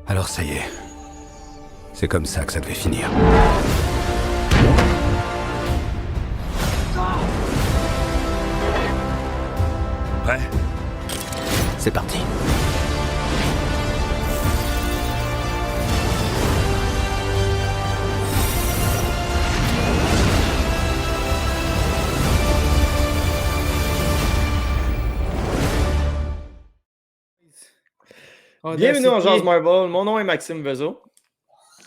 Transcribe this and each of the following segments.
Alors ça y est. C'est comme ça que ça devait finir. Prêt? C'est parti. Bienvenue en Jazz Marvel, mon nom est Maxime Vezo.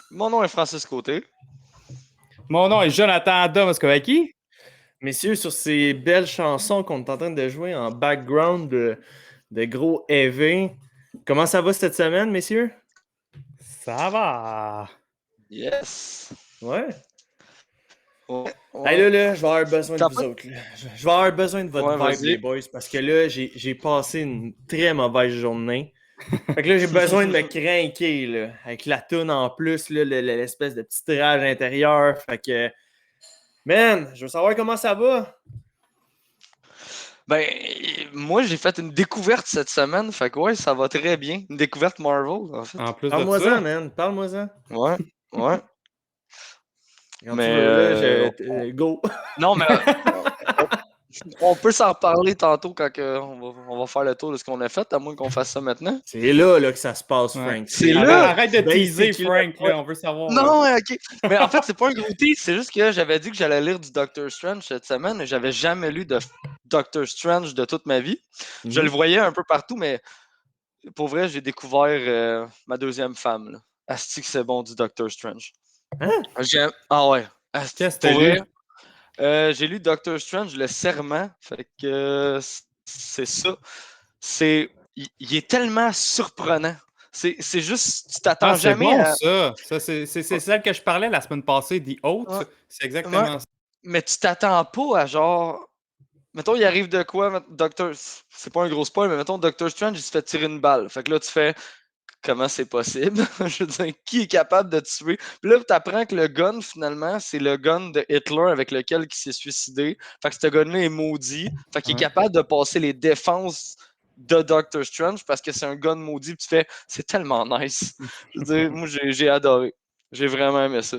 Mon nom est Francis Côté. Mon nom est Jonathan Domoskovaki. Messieurs, sur ces belles chansons qu'on est en train de jouer en background de gros EV, comment ça va cette semaine, messieurs? Ça va. Yes. Ouais. Ouais. Hey, là, je vais avoir besoin de vous autres. Là. Je vais avoir besoin de votre vibe, vas-y. les boys, parce que là, j'ai passé une très mauvaise journée. Fait que là, j'ai besoin de me craquer, là, avec la toune en plus, là, l'espèce de petit tirage intérieur. Fait que, man, je veux savoir comment ça va. Ben, moi, j'ai fait une découverte cette semaine. Fait que ouais, ça va très bien. Une découverte Marvel, en fait. En plus de Parle-moi-en, ça. man. Parle-moi-en. Ouais, ouais. Quand Mais, tu veux, là, go. Non, mais on peut s'en reparler tantôt quand on va faire le tour de ce qu'on a fait, à moins qu'on fasse ça maintenant. C'est là que ça se passe, Ouais. Frank. C'est là. Arrête de teaser, Basically, Frank. Là, on veut savoir. Non, ok. Mais en fait, c'est pas un gros tease, c'est juste que j'avais dit que j'allais lire du Doctor Strange cette semaine et j'avais jamais lu de Doctor Strange de toute ma vie. Je le voyais un peu partout, mais pour vrai, j'ai découvert ma deuxième femme. Là. Asti que c'est bon du Doctor Strange. Hein? Ah ouais. Asti, Qu'est-ce que pour t'as vrai, lu? j'ai lu Doctor Strange, Le Serment. Fait que c'est ça. Il est tellement surprenant. C'est juste, tu t'attends Ah, c'est jamais bon, à. ça. C'est celle que je parlais la semaine passée, The Oath. Ouais. C'est exactement Ouais. ça. Mais tu t'attends pas à genre. Mettons, il arrive de quoi, Doctor. C'est pas un gros spoil, mais mettons, Doctor Strange, il se fait tirer une balle. Fait que là, tu fais. Comment c'est possible? Je veux dire, qui est capable de tuer? Puis là, tu apprends que le gun, finalement, c'est le gun de Hitler avec lequel il s'est suicidé. Fait que ce gun-là est maudit. Fait qu'il est Ouais. capable de passer les défenses de Doctor Strange parce que c'est un gun maudit. Puis tu fais, c'est tellement nice. Je veux dire, moi, j'ai adoré. J'ai vraiment aimé ça.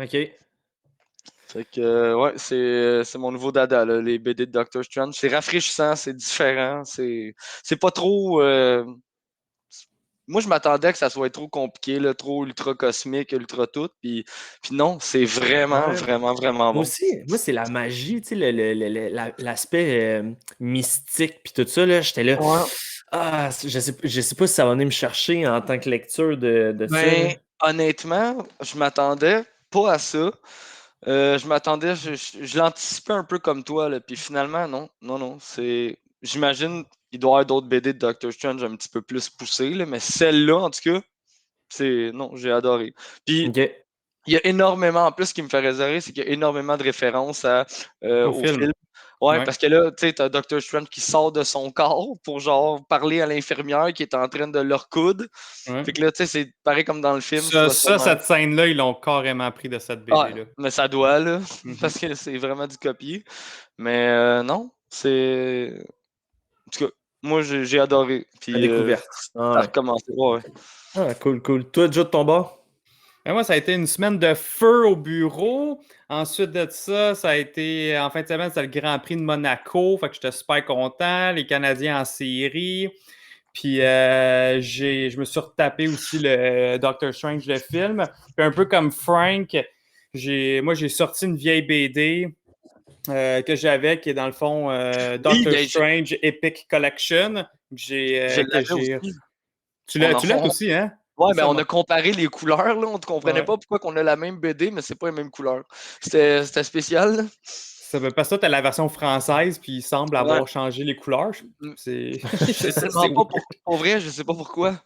OK. Fait que, ouais, c'est mon nouveau dada, là, les BD de Doctor Strange. C'est rafraîchissant, c'est différent. C'est pas trop. Moi, je m'attendais que ça soit trop compliqué, là, trop ultra cosmique, ultra tout. Puis non, c'est vraiment, Ouais. vraiment, vraiment Moi bon. aussi, moi, c'est la magie, tu sais, l'aspect mystique, puis tout ça, là, j'étais là. Ouais. Ah, je sais pas si ça va venir me chercher en tant que lecture de ça. Ben, Là. honnêtement, je m'attendais pas à ça. Je m'attendais, je l'anticipais un peu comme toi, là, puis finalement, non, non, non. J'imagine il doit y avoir d'autres BD de Doctor Strange un petit peu plus poussées, là, mais celle-là, en tout cas, non, j'ai adoré. Puis OK. il y a énormément, en plus, ce qui me fait réserver, c'est qu'il y a énormément de références Au au film. film. Ouais, Ouais. parce que là, tu sais, t'as Doctor Strange qui sort de son corps pour genre parler à l'infirmière qui est en train de le recoudre. Ouais. Fait que là, tu sais, c'est pareil comme dans le film. Je trouvais ça nice. Cette scène-là, ils l'ont carrément pris de cette Ah, BD-là. mais ça doit, là, Mhm. parce que c'est vraiment du copier. Mais non, c'est. En tout cas, moi, j'ai adoré. Puis, La découverte. ça Ah, a ouais. recommencé. Ouais. Ah, cool, cool. Toi, Joe, de ton bord? Et moi, ça a été une semaine de feu au bureau. Ensuite de ça, ça a été en fin de semaine, c'est le Grand Prix de Monaco. Fait que j'étais super content. Les Canadiens en série. Puis je me suis retapé aussi le Doctor Strange, le film. Puis un peu comme Frank, moi j'ai sorti une vieille BD que j'avais, qui est dans le fond Doctor ben, Strange Epic Collection. je l'avais aussi. Tu l'as On- aussi, hein? Ouais, C'est mais ça, on a comparé les couleurs, là. On ne comprenait ouais. pas pourquoi on a la même BD, mais c'est pas les mêmes couleurs. C'était spécial, là. Ça veut pas ça, t'as la version française, puis il semble Ouais. avoir changé les couleurs. C'est Je sais c'est tellement pas pour vrai, je sais pas pourquoi.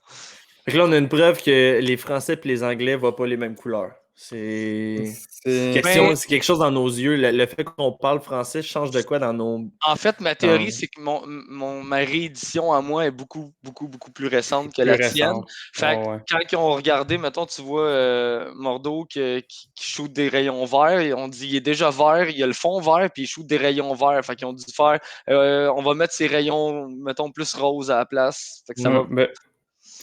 Fait que là, on a une preuve que les Français et les Anglais ne voient pas les mêmes couleurs. C'est Ben, c'est quelque chose dans nos yeux. Le fait qu'on parle français change de quoi dans nos. en fait, ma théorie, c'est que ma réédition à moi est beaucoup, beaucoup, beaucoup plus récente que plus la tienne. récent. Fait que Ouais. quand ils ont regardé, mettons, tu vois Mordo qui shoot des rayons verts, et on dit il est déjà vert, il y a le fond vert, puis il shoot des rayons verts. Fait qu'ils ont dû faire on va mettre ces rayons, mettons, plus roses à la place. Fait que ça va. Ouais, ben,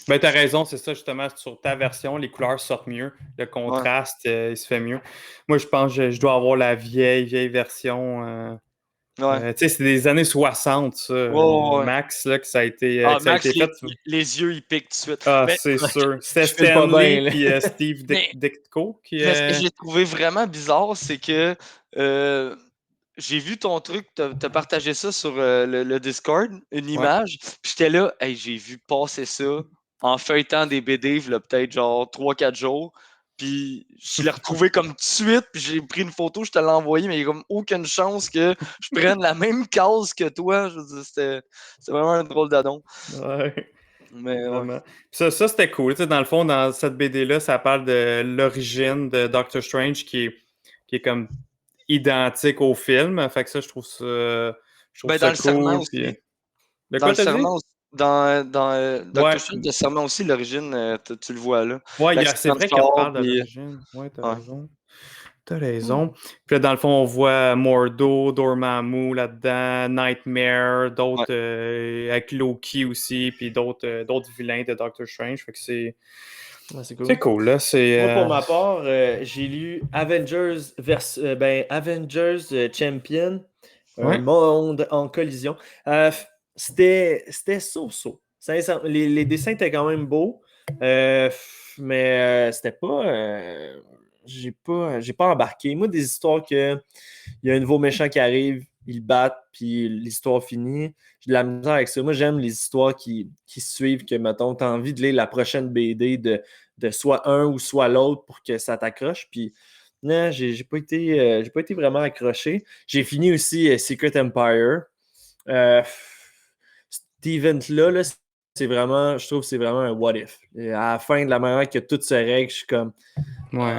Ben, t'as raison, c'est ça, justement, sur ta version, les couleurs sortent mieux, le contraste, il se fait mieux. Moi, je pense que je dois avoir la vieille version. Ouais. Tu sais, c'est des années 60, ça, Ouais. Max, là, que ça a été, Ah, que ça a Max, été fait. les yeux, ils piquent tout de suite. Ah, Mais, c'est sûr. C'était Je file pas Stanley bien, puis Steve mais, Ditko qui. mais ce que j'ai trouvé vraiment bizarre, c'est que euh, j'ai vu ton truc, t'as partagé ça sur le Discord, une Ouais. image, puis j'étais là, hey, j'ai vu passer ça en feuilletant des BD, là, peut-être genre 3-4 jours, puis je l'ai retrouvé comme tout de suite, puis j'ai pris une photo, je te l'ai envoyé, mais il n'y a comme aucune chance que je prenne la même case que toi. Je veux dire, c'était vraiment un drôle d'adon. Ouais, Mais ouais. vraiment. Puis ça c'était cool. Tu sais, dans le fond, dans cette BD-là, ça parle de l'origine de Doctor Strange qui est comme identique au film. Fait que ça, je trouve Ben, dans ça le serment cool. Puis, aussi. de Dans quoi le t'as dit? serment aussi. Dans Ouais, Doctor Strange, le serment aussi, l'origine, tu le vois là. ouais, c'est L'accident de vrai qu'il char, reparle de puis. l'origine. Ouais, t'as Ouais. raison. T'as raison. Puis là, dans le fond, on voit Mordo, Dormammu là-dedans, Nightmare, Ouais. d'autres avec Loki aussi, puis d'autres vilains de Doctor Strange. Fait que Ouais, c'est c'est cool. cool, là. Moi, pour ma part, j'ai lu Avengers Champion, un Ouais. monde en collision. C'était so-so. Sincèrement, les dessins étaient quand même beaux, mais c'était pas. J'ai pas embarqué. Moi, des histoires que il y a un nouveau méchant qui arrive, ils le battent, puis l'histoire finit. J'ai de la misère avec ça. Moi, j'aime les histoires qui suivent, que, mettons, tu as envie de lire la prochaine BD de soit un ou soit l'autre pour que ça t'accroche. Puis, non, j'ai pas été vraiment accroché. J'ai fini aussi Secret Empire. Euh, cet event-là, c'est vraiment, je trouve que c'est vraiment un what if. Et à la fin, de la manière que tout se règle, je suis comme Ouais.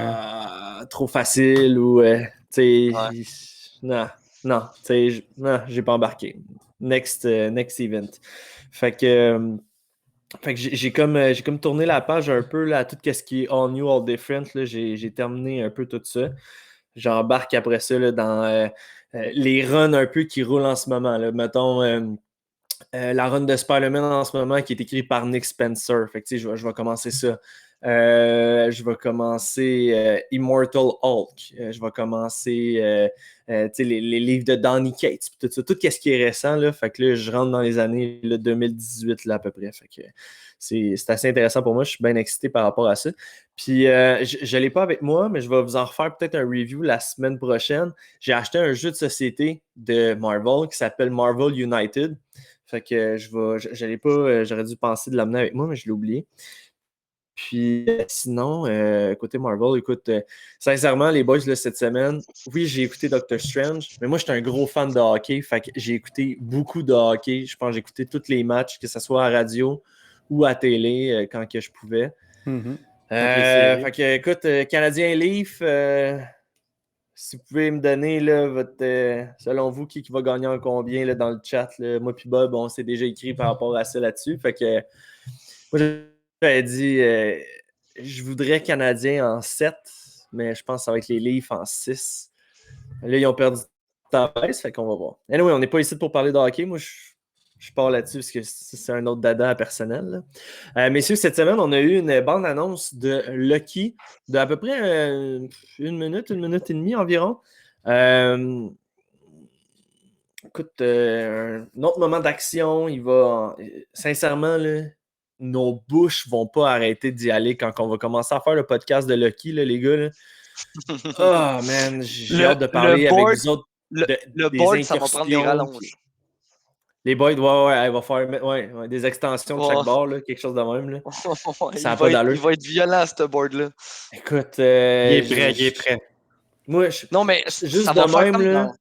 trop facile ou tu Ouais. sais, non, non, tu sais, non, j'ai pas embarqué. Next event. Fait que, j'ai comme tourné la page un peu là, à tout ce qui est All New, All Different. Là, j'ai terminé un peu tout ça. J'embarque après ça là, dans les runs un peu qui roulent en ce moment. Là. Mettons la run de Spider-Man en ce moment qui est écrite par Nick Spencer. Fait que, je vais commencer ça. Je vais commencer Immortal Hulk. Je vais commencer les livres de Donny Cates. Tout ça. Tout ce qui est récent. Là, fait que là, je rentre dans les années là, 2018 là, à peu près. Fait que c'est assez intéressant pour moi. Je suis bien excité par rapport à ça. Puis je ne l'ai pas avec moi, mais je vais vous en refaire peut-être un review la semaine prochaine. J'ai acheté un jeu de société de Marvel qui s'appelle Marvel United. Fait que j'allais pas, j'aurais dû penser de l'amener avec moi, mais je l'ai oublié. Puis sinon, côté Marvel, écoute, sincèrement, les boys, là, cette semaine, oui, j'ai écouté Doctor Strange, mais moi, j'étais un gros fan de hockey. Fait que j'ai écouté beaucoup de hockey. Je pense que j'ai écouté tous les matchs, que ce soit à radio ou à télé, quand que je pouvais. Mhm. Avec les séries. Fait que, écoute, Canadien Leaf, si vous pouvez me donner là, selon vous, qui va gagner en combien là, dans le chat. Là. Moi puis Bob, on s'est déjà écrit par rapport à ça là-dessus. Fait que moi, j'avais dit je voudrais Canadien en 7, mais je pense que ça va être les Leafs en 6. Là, ils ont perdu de temps, fait qu'on va voir. Anyway, on n'est pas ici pour parler de hockey. Moi, je pars là-dessus parce que c'est un autre dada personnel. Messieurs, cette semaine, on a eu une bande-annonce de Lucky de à peu près une minute et demie environ. Écoute, un autre moment d'action, sincèrement, là, nos bouches vont pas arrêter d'y aller quand on va commencer à faire le podcast de Lucky, là, les gars. Là. Oh man, j'ai hâte de Le parler avec board, vous autres le des board, ça va prendre des incursions. rallonges. Les boys, ouais, elle va faire des extensions de chaque Oh. bord, là, quelque chose de même. Là. Ça n'a il, pas va être, d'allure. il va être violent, ce board-là. Écoute, Il est prêt. Moi, Non, mais juste ça de va faire même, comme là. dans.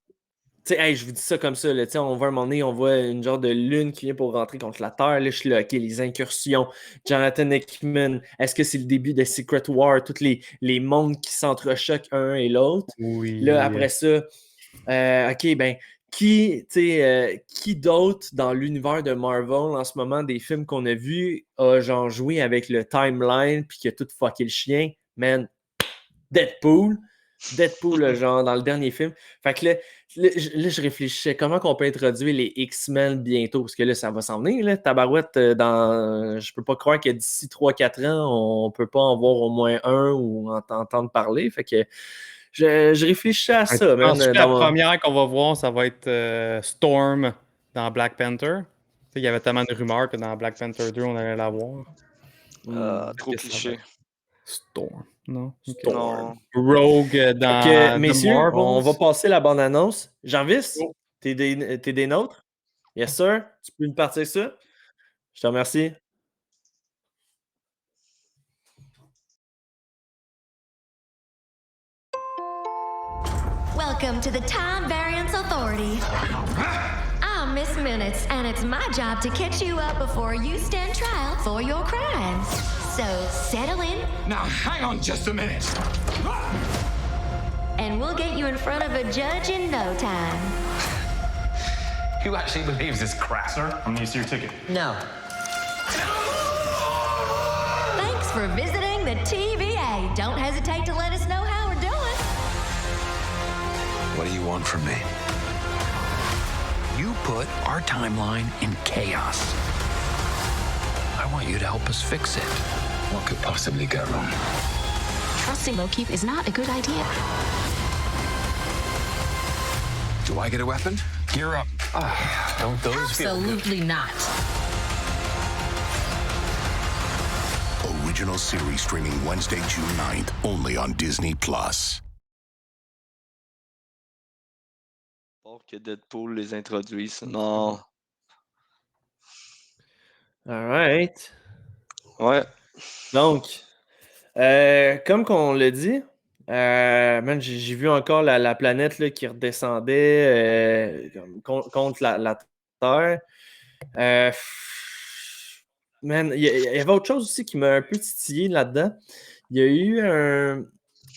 Tu sais, hey, je vous dis ça comme ça, là, on voit un moment donné, on voit une genre de lune qui vient pour rentrer contre la Terre. Là, je suis là, OK, les incursions, Jonathan Hickman, est-ce que c'est le début de Secret War, tous les mondes qui s'entrechoquent un et l'autre? Oui. Là, après ça, OK, ben, qui d'autre dans l'univers de Marvel en ce moment, des films qu'on a vus, a genre joué avec le timeline puis qui a tout fucké le chien? Man, Deadpool. Deadpool, là, genre, dans le dernier film. Fait que là, je réfléchissais comment qu'on peut introduire les X-Men bientôt, parce que là, ça va s'en venir, là, tabarouette, je peux pas croire que d'ici 3-4 ans, on peut pas en voir au moins un ou entendre parler. Fait que je réfléchissais à ça, Je man. pense que la première qu'on va voir, ça va être Storm dans Black Panther. Tu sais, il y avait tellement de rumeurs que dans Black Panther 2, on allait la voir. Trop Qu'est-ce que ça va cliché. être? Storm, non? Ok. Non. Rogue Fait que, dans The messieurs, on va Marvels. passer la bande-annonce. Jarvis, Oh. t'es des nôtres? Yes, sir. Tu peux nous partir ça? Je te remercie. Welcome to the Time Variance Authority. I'm Miss Minutes, and it's my job to catch you up before you stand trial for your crimes. So settle in, Now, hang on just a minute. and we'll get you in front of a judge in no time. Who actually believes this crap? Sir, I'm gonna use your ticket. No. Thanks for visiting the TVA. Don't hesitate to let us know how we're doing. What do you want from me? You put our timeline in chaos. I want you to help us fix it. What could possibly go wrong? Trusting Loki is not a good idea. Do I get a weapon? Gear up. Don't those feel good? Absolutely not. Original series streaming Wednesday, June 9th, only on Disney+. Pour que Deadpool les introduise. Non. All right. Ouais. Donc, comme qu'on l'a dit, man, j'ai vu encore la planète là, qui redescendait contre la Terre. Man, il y avait autre chose aussi qui m'a un peu titillé là-dedans. Il y a eu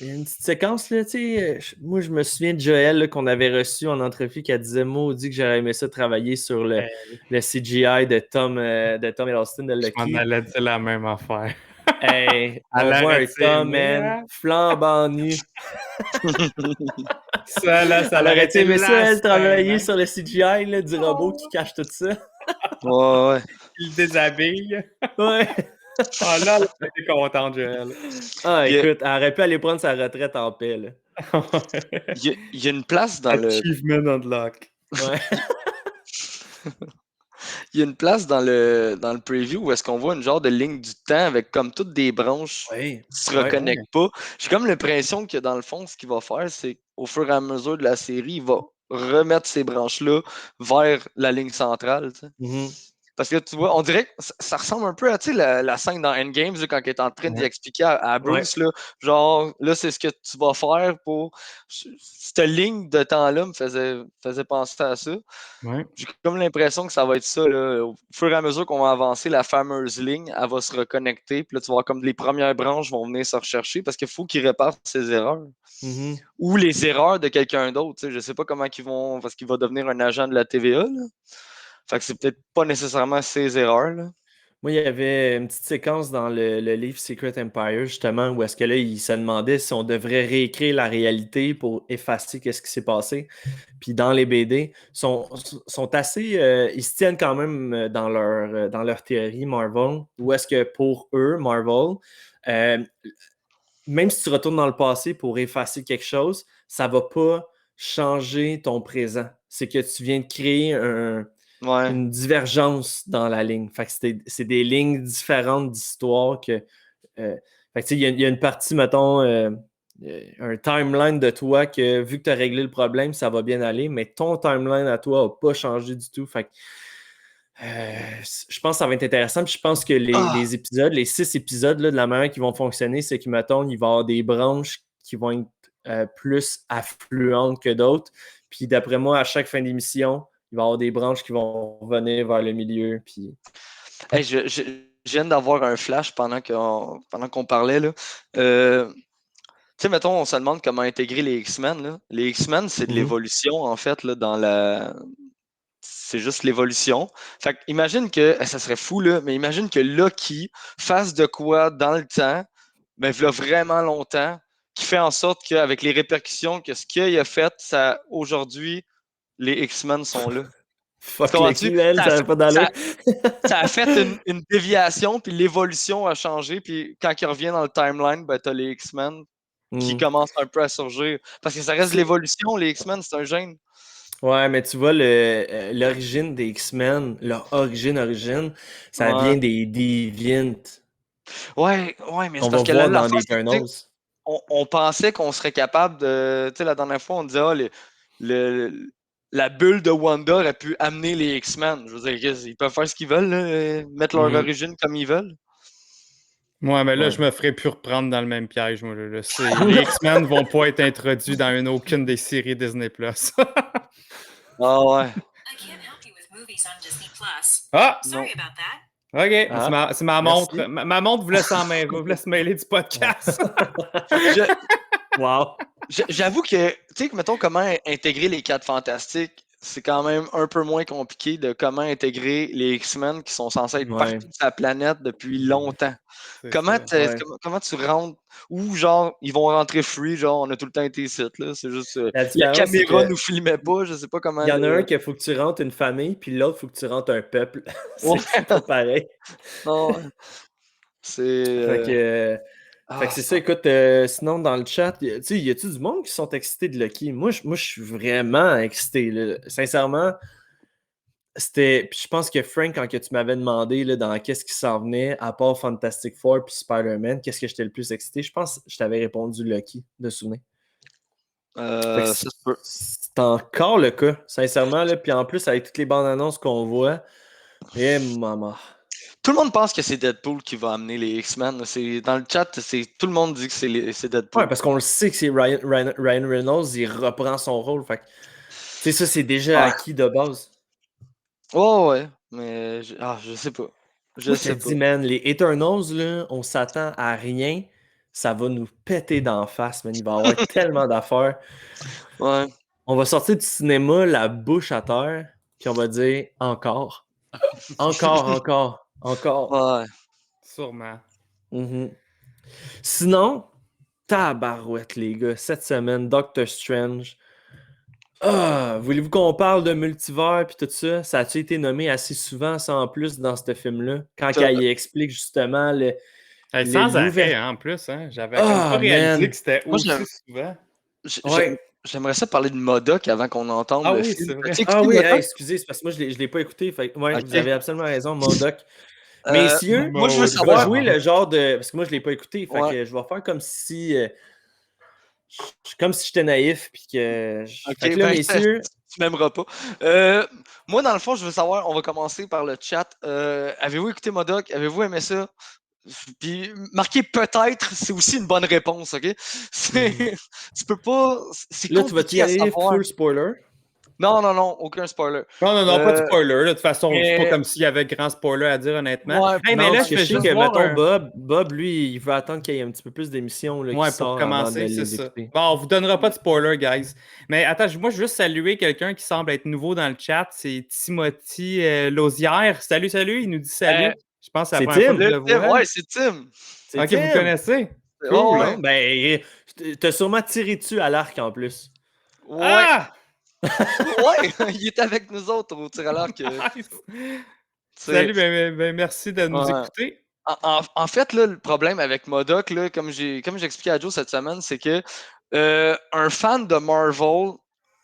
une petite séquence, là, tu sais, moi je me souviens de Joël là, qu'on avait reçu en entrevue qui disait maudit que j'aurais aimé ça travailler sur le CGI de Tom Hiddleston de Je Lucky. m'en allais dire la même affaire. Hey, on Elle voit un aurait Tom, aimé, man, hein? flambant nu. Ça, là, ça Elle aurait été aimé ça, elle, la travailler scène, sur le CGI là, du robot qui cache tout ça. Ouais. Il le déshabille. Ouais. Ah là, elle était contente, Joël. Ah, Il y a- écoute, elle aurait pu aller prendre sa retraite en paix, là. Il y a une place dans le. Achievement unlock. Ouais. Il y a une place dans le preview où est-ce qu'on voit une genre de ligne du temps avec comme toutes des branches Oui. qui se reconnectent pas. J'ai comme l'impression que dans le fond, ce qu'il va faire, c'est qu'au fur et à mesure de la série, il va remettre ces branches-là vers la ligne centrale. Tu sais. Mhm. Parce que tu vois, on dirait que ça ressemble un peu à tu sais, la scène dans Endgames là, quand il est en train d'y expliquer à Bruce, là, genre, là, c'est ce que tu vas faire pour. Cette ligne de temps-là me faisait penser à ça. Ouais. J'ai comme l'impression que ça va être ça. Là. Au fur et à mesure qu'on va avancer, la fameuse ligne, elle va se reconnecter. Puis là, tu vas voir comme les premières branches vont venir se rechercher parce qu'il faut qu'ils réparent ses erreurs. Mhm. Ou les erreurs de quelqu'un d'autre. Je ne sais pas comment ils vont. Parce qu'il va devenir un agent de la TVA. Là. Fait que c'est peut-être pas nécessairement ses erreurs. Là. Moi, il y avait une petite séquence dans le livre Secret Empire, justement, où est-ce que là, il se demandait si on devrait réécrire la réalité pour effacer ce qui s'est passé. Puis dans les BD, sont assez... ils se tiennent quand même dans leur théorie, Marvel, où est-ce que pour eux, Marvel, même si tu retournes dans le passé pour effacer quelque chose, ça va pas changer ton présent. C'est que tu viens de créer Ouais. une divergence dans la ligne. Fait que c'est des lignes différentes d'histoire que. Fait que tu sais, il y a une partie, mettons, un timeline de toi que vu que tu as réglé le problème, ça va bien aller, mais ton timeline à toi n'a pas changé du tout. Fait que je pense que ça va être intéressant. Puis je pense que les épisodes, les 6 épisodes, là, de la manière qu'ils vont fonctionner, c'est qu'il mettons, il va y avoir des branches qui vont être plus affluentes que d'autres. Puis d'après moi, à chaque fin d'émission, il va y avoir des branches qui vont revenir vers le milieu. Puis... Hey, je viens d'avoir un flash pendant qu'on parlait. Là. Tu sais, mettons, on se demande comment intégrer les X-Men. Là. Les X-Men, c'est de l'évolution, en fait, là, dans la. C'est juste l'évolution. Fait que imagine que, ça serait fou, là, mais imagine que Loki fasse de quoi dans le temps, mais il y a vraiment longtemps, qui fait en sorte qu'avec les répercussions que ce qu'il a fait, ça aujourd'hui, les X-Men sont là. Fuck Comprends-tu? Lucky, man, ça n'a pas d'allure. Ça a fait une déviation, puis l'évolution a changé, puis quand il revient dans le timeline, ben, t'as les X-Men qui Hmm. commencent un peu à surgir. Parce que ça reste de l'évolution, les X-Men, c'est un gène. Ouais, mais tu vois, l'origine des X-Men, leur origine, ça Ouais. vient des Deviants Ouais, mais c'est qu'on va parce que voir dans l'affaire, les c'est que, tu sais, Eternals. on pensait qu'on serait capable de. Tu sais, la dernière fois, on disait, le- la bulle de Wanda aurait pu amener les X-Men. Je veux dire, ils peuvent faire ce qu'ils veulent, là, mettre leur Mhm. origine comme ils veulent. Ouais, mais là, Ouais. je me ferais plus reprendre dans le même piège, moi. Là. Les X-Men vont pas être introduits dans aucune des séries Disney+. Ah ouais. Ah! Non. OK, Ah, c'est ma merci. montre. Ma montre voulait se mêler du podcast. Je- Wow. J'avoue que, tu sais, mettons, comment intégrer les 4 fantastiques, c'est quand même un peu moins compliqué de comment intégrer les X-Men qui sont censés être Ouais. partout sur la planète depuis longtemps. C'est Comment, ça. Ouais. comment tu rentres, ou genre, ils vont rentrer free, genre, on a tout le temps été ici, là, c'est juste, La la différence, c'est caméra que nous filmait pas, je sais pas comment il y en a un qu'il faut que tu rentres une famille, puis l'autre, il faut que tu rentres un peuple. Ouais. C'est pas pareil. Non, ouais. C'est... Fait que, fait que c'est ça, écoute, sinon dans le chat, tu sais, y a-tu du monde qui sont excités de Lucky? Moi, je suis vraiment excité, là. Sincèrement, puis je pense que Frank, quand que tu m'avais demandé là, dans qu'est-ce qui s'en venait, à part Fantastic Four puis Spider-Man, qu'est-ce que j'étais le plus excité, je pense que je t'avais répondu Lucky, de souvenir. Fait que ça se peut. c'est encore le cas, sincèrement, là. Puis en plus, avec toutes les bandes annonces qu'on voit, maman. Tout le monde pense que c'est Deadpool qui va amener les X-Men. Dans le chat, tout le monde dit que c'est Deadpool. Ouais, parce qu'on le sait que c'est Ryan Reynolds, il reprend son rôle. Fait que, tu sais, ça, c'est déjà Ouais. acquis de base. Ouais, mais je sais pas. Je Moi, je te sais pas. dis, man, les Eternals, là, on s'attend à rien. Ça va nous péter d'en face, man. Il va y avoir tellement d'affaires. Ouais. On va sortir du cinéma la bouche à terre, puis on va dire encore. Encore. Ouais. Sûrement. Mhm. Sinon, tabarouette, les gars. Cette semaine, Doctor Strange. Ah, voulez-vous qu'on parle de multivers puis tout ça? Ça a-tu été nommé assez souvent, ça en plus, dans ce film-là? Quand il explique justement Hey, sans l'ouverture. arrêt, hein, en plus. Hein? J'avais comme pas Ah, réalisé man! que c'était Moi, aussi souvent. Ouais. j'aimerais ça parler de MODOK avant qu'on entende Ah le oui, film. c'est vrai. As-tu Ah écouté oui, hey, MODOK? excusez, c'est parce que moi, je l'ai pas écouté. Fait, ouais, vous Ok. avez absolument raison, Mondoc. Euh, Messieurs, moi, je veux je vais savoir. jouer le genre de... Parce que moi, je l'ai pas écouté. Fait Ouais. que je vais faire comme si... comme si j'étais naïf. Puis que... Ok, Fait que là, ben, messieurs... tu m'aimeras pas. Moi, dans le fond, je veux savoir, on va commencer par le chat. Avez-vous écouté MODOK? Avez-vous aimé ça? Puis marquer peut-être, c'est aussi une bonne réponse, ok? Tu peux pas. C'est Là, tu vas y compliqué à aller savoir. full spoiler. Non, aucun spoiler. Non, pas de spoiler. Là. De toute façon, c'est pas mais- comme s'il y avait grand spoiler à dire, honnêtement. Ouais, Hey, mais Non, là, parce je que je fais sais juste que, voir mettons, Bob, lui, il veut attendre qu'il y ait un petit peu plus d'émissions là, qui Ouais, sort pour avant de commencer, c'est les ça. écouter. Bon, on vous donnera pas de spoiler, guys. Mais attends, moi, je veux juste saluer quelqu'un qui semble être nouveau dans le chat. C'est Timothy Lausière. Salut, il nous dit salut. Je pense que c'est la C'est première fois que Tim. je le vois. Ouais, c'est Tim. C'est Ok, vous Tim. connaissez? Ouais, Cool. ouais. Bon, ben, t'as sûrement tiré dessus à l'arc en plus. Ouais. Ah! Ouais, il est avec nous autres au tir à l'arc. Nice. C'est- Salut, ben, merci de nous Ouais. écouter. En fait, là, le problème avec MODOK, là, comme j'ai expliqué à Joe cette semaine, c'est que un fan de Marvel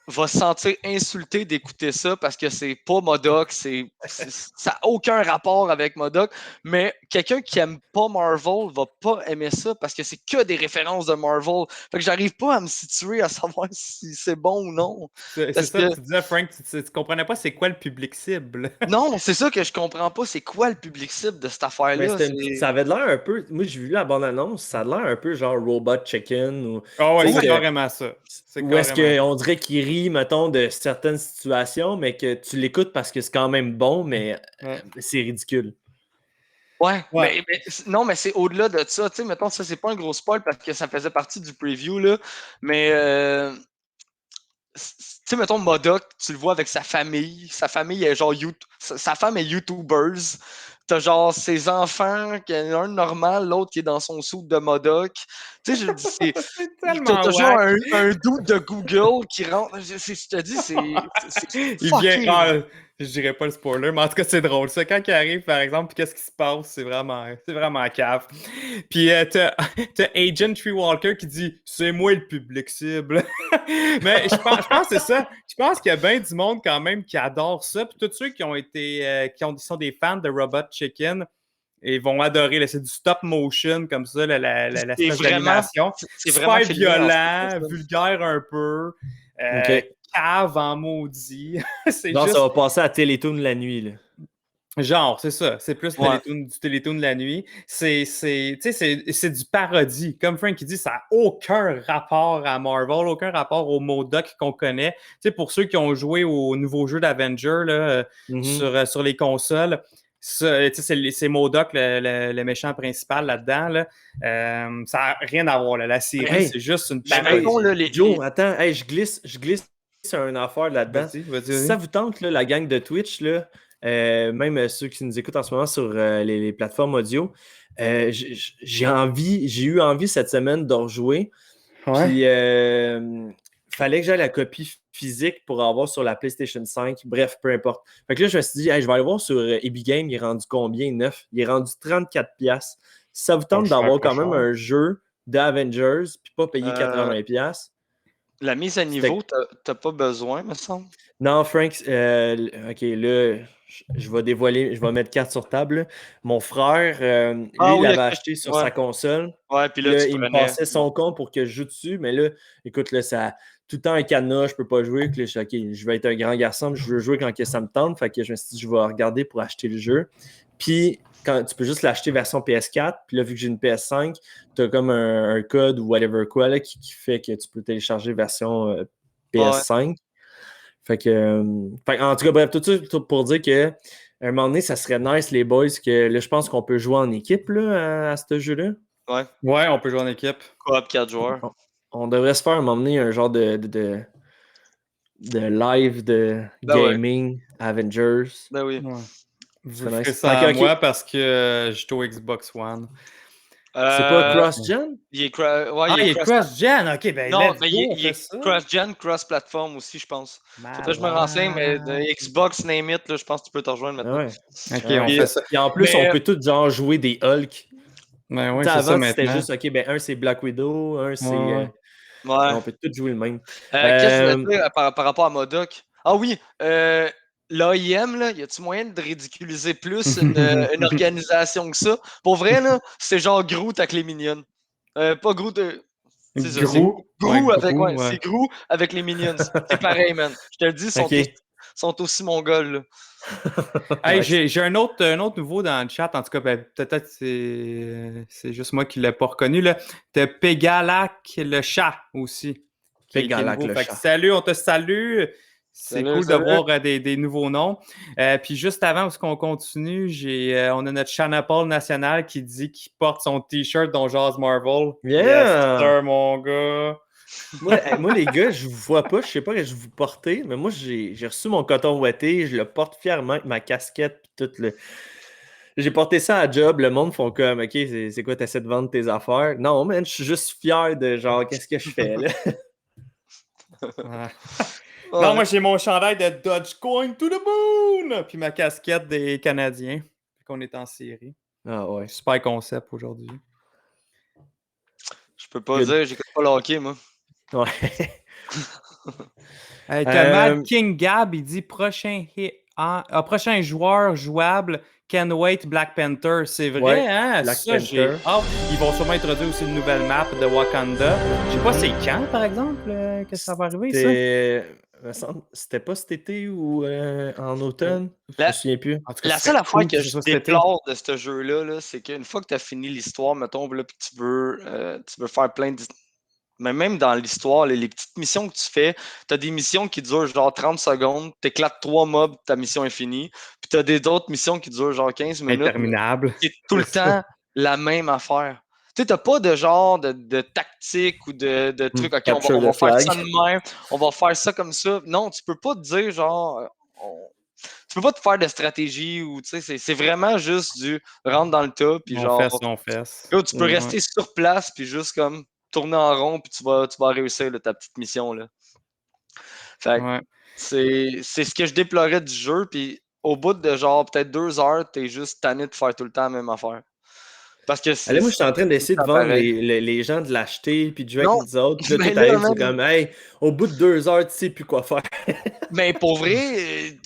va se sentir insulté d'écouter ça parce que c'est pas MODOK, ça n'a aucun rapport avec MODOK, mais quelqu'un qui aime pas Marvel va pas aimer ça parce que c'est que des références de Marvel. Fait que j'arrive pas à me situer à savoir si c'est bon ou non. C'est Parce ça, que tu disais, Frank, tu comprenais pas c'est quoi le public cible. non, c'est ça que je comprends pas. C'est quoi le public cible de cette Mais affaire-là? ça avait l'air un peu. Moi, j'ai vu la bande-annonce, ça a l'air un peu genre Robot Chicken. Ou, Ah ouais, tu sais, c'est que- carrément ça. C'est Ou est-ce carrément qu'on dirait qu'il rit, mettons, de certaines situations, mais que tu l'écoutes parce que c'est quand même bon, mais Ouais. c'est ridicule. Ouais, Ouais. non, mais c'est au-delà de ça. Tu sais, mettons, ça, c'est pas un gros spoil parce que ça faisait partie du preview, là. Mais, tu sais, mettons, MODOK, tu le vois avec sa famille. Sa famille est genre, sa femme est YouTubers. t'as genre ses enfants, qu'il y en a un normal, l'autre qui est dans son soude de Modoc. Tu sais, je dis, C'est tellement t'as genre wack. un doute de Google qui rentre. Je te dis, c'est Il fucking... vient. Je dirais pas le spoiler, mais en tout cas, c'est drôle. Ça, quand il arrive, par exemple, puis qu'est-ce qui se passe, c'est vraiment cave. Puis t'as Agent Tree Walker qui dit c'est moi le public cible. Mais je pense que c'est ça. Je pense qu'il y a bien du monde quand même qui adore ça. Puis tous ceux qui ont été sont des fans de Robot Chicken. Ils vont adorer. Là, c'est du stop motion comme ça, l'espèce d'animation. C'est Super vraiment filmé en violent, stop motion. vulgaire un peu. Ok. Cave en maudit. C'est Non, juste... ça va passer à Télétoon la nuit. Là. Genre, c'est ça. C'est plus Ouais. du Télétoon de la nuit. C'est du parodie. Comme Frank dit, ça n'a aucun rapport à Marvel, aucun rapport au MODOK qu'on connaît. Tu sais, pour ceux qui ont joué au nouveau jeu d'Avenger là, sur les consoles, c'est MODOK, le méchant principal là-dedans. Là. Ça n'a rien à voir. Là. La série, c'est juste une parodie. Joe, attends, je glisse sur une affaire là-dedans. Vas-y. Si ça vous tente, là, la gang de Twitch, là, même ceux qui nous écoutent en ce moment sur les plateformes audio, j'ai eu envie cette semaine de rejouer. Ouais. Puis, fallait que j'aille la copie physique pour avoir sur la PlayStation 5. Bref, peu importe. Fait que là, je me suis dit, je vais aller voir sur Epic Games, il est rendu combien? 9? Il est rendu 34$. Si ça vous tente d'avoir quand même un jeu d'Avengers, puis pas payer 80$. La mise à niveau, t'as pas besoin, me semble. Non, Frank, ok, là, je vais mettre carte sur table. Là. Mon frère, il l'avait acheté sur sa console. Ouais, puis là, il me passait son compte pour que je joue dessus, mais là, écoute, là, ça tout le temps un cadenas, je peux pas jouer. Là, je vais être un grand garçon, je veux jouer quand ça me tente. Fait que je me suis dit, je vais regarder pour acheter le jeu. Puis, quand tu peux juste l'acheter version PS4, puis là, vu que j'ai une PS5, tu as comme un code ou whatever quoi là, qui fait que tu peux télécharger version PS5. Ouais. Fait que, en tout cas, bref, tout ça pour dire que à un moment donné, ça serait nice, les boys, que là, je pense qu'on peut jouer en équipe là, à ce jeu-là. Ouais, on peut jouer en équipe. Coop 4 joueurs. On devrait se faire à un moment donné un genre de live de gaming, Avengers. Ben oui. Ouais. Vous ferez ça à moi parce que j'étais au Xbox One. C'est pas cross-gen? Il est cross-gen, ok, ben non, mais il est cross-gen, cross-platform aussi, je pense. Faudrait que je me renseigne, mais de Xbox, name it, là, je pense que tu peux te rejoindre maintenant. Ouais. Ok, on fait ça. Et en plus, on peut tous genre jouer des Hulk. Ben ouais, c'est avant, ça c'était juste, ok, ben un c'est Black Widow, un c'est... Ouais. On peut tous jouer le même. Qu'est-ce que tu veux dire par rapport à MODOK? Ah oui, l'AIM, là, y a-tu moyen de ridiculiser plus une organisation que ça? Pour vrai, là, c'est genre Groot avec les Minions. Pas Groot. C'est Groot avec les Minions. C'est pareil, man. Je te le dis, ils sont aussi mongols, là. Hey, j'ai un autre nouveau dans le chat. En tout cas, peut-être c'est juste moi qui ne l'ai pas reconnu. T'as Pégalac le chat aussi. Pégalac le chat. Salut, on te salue. C'est cool de voir des nouveaux noms. Puis juste avant, parce qu'on continue, on a notre Shanna Paul national qui dit qu'il porte son t-shirt dont jase Marvel. Yeah! Yes, sir, mon gars! moi, les gars, je vous vois pas, je sais pas que je vous portez, mais moi, j'ai reçu mon coton ouaté, je le porte fièrement avec ma casquette et tout le... J'ai porté ça à job, le monde font comme, ok, c'est quoi, t'essaies de vendre tes affaires? Non, man, je suis juste fier de genre, qu'est-ce que je fais, là? Non, moi, j'ai mon chandail de Dodge Going to the Moon! Puis ma casquette des Canadiens, qu'on est en série. Ah ouais. Super concept aujourd'hui. Je peux pas dire, j'écoute pas le hockey, moi. Ouais. Mad King Gab, il dit prochain joueur jouable, Can Wait Black Panther. C'est vrai, hein? Black ça, Panther. Ils vont sûrement introduire aussi une nouvelle map de Wakanda. Je sais pas c'est quand, par exemple, que ça va arriver, ça? C'était pas cet été ou en automne? Je me souviens plus. En tout cas, la seule affaire que je déplore de ce jeu-là, c'est qu'une fois que tu as fini l'histoire, mettons, là, puis tu veux faire plein de... Mais même dans l'histoire, les petites missions que tu fais, tu as des missions qui durent genre 30 secondes, tu éclates 3 mobs, ta mission est finie. Puis tu as d'autres missions qui durent genre 15 minutes. Interminable. C'est tout le temps la même affaire. Tu sais, t'as pas de genre de tactique ou de truc, ok, on va faire ça de même, on va faire ça comme ça. Non, tu peux pas te dire genre, Tu peux pas te faire de stratégie ou c'est vraiment juste du rentre dans le tas puis genre On fesse. là, tu peux Ouais. rester sur place puis juste comme tourner en rond puis tu vas réussir là, ta petite mission là. Fait que Ouais. c'est ce que je déplorais du jeu puis au bout de genre peut-être 2 heures, t'es juste tanné de faire tout le temps la même affaire. Parce que Allez, moi, je suis en train d'essayer de vendre pareil. les gens de l'acheter puis de jouer Non, avec nous autres. Puis là, mais tout là, arrive, c'est man. comme, hey, au bout de 2 heures, tu sais plus quoi faire. Mais pour vrai,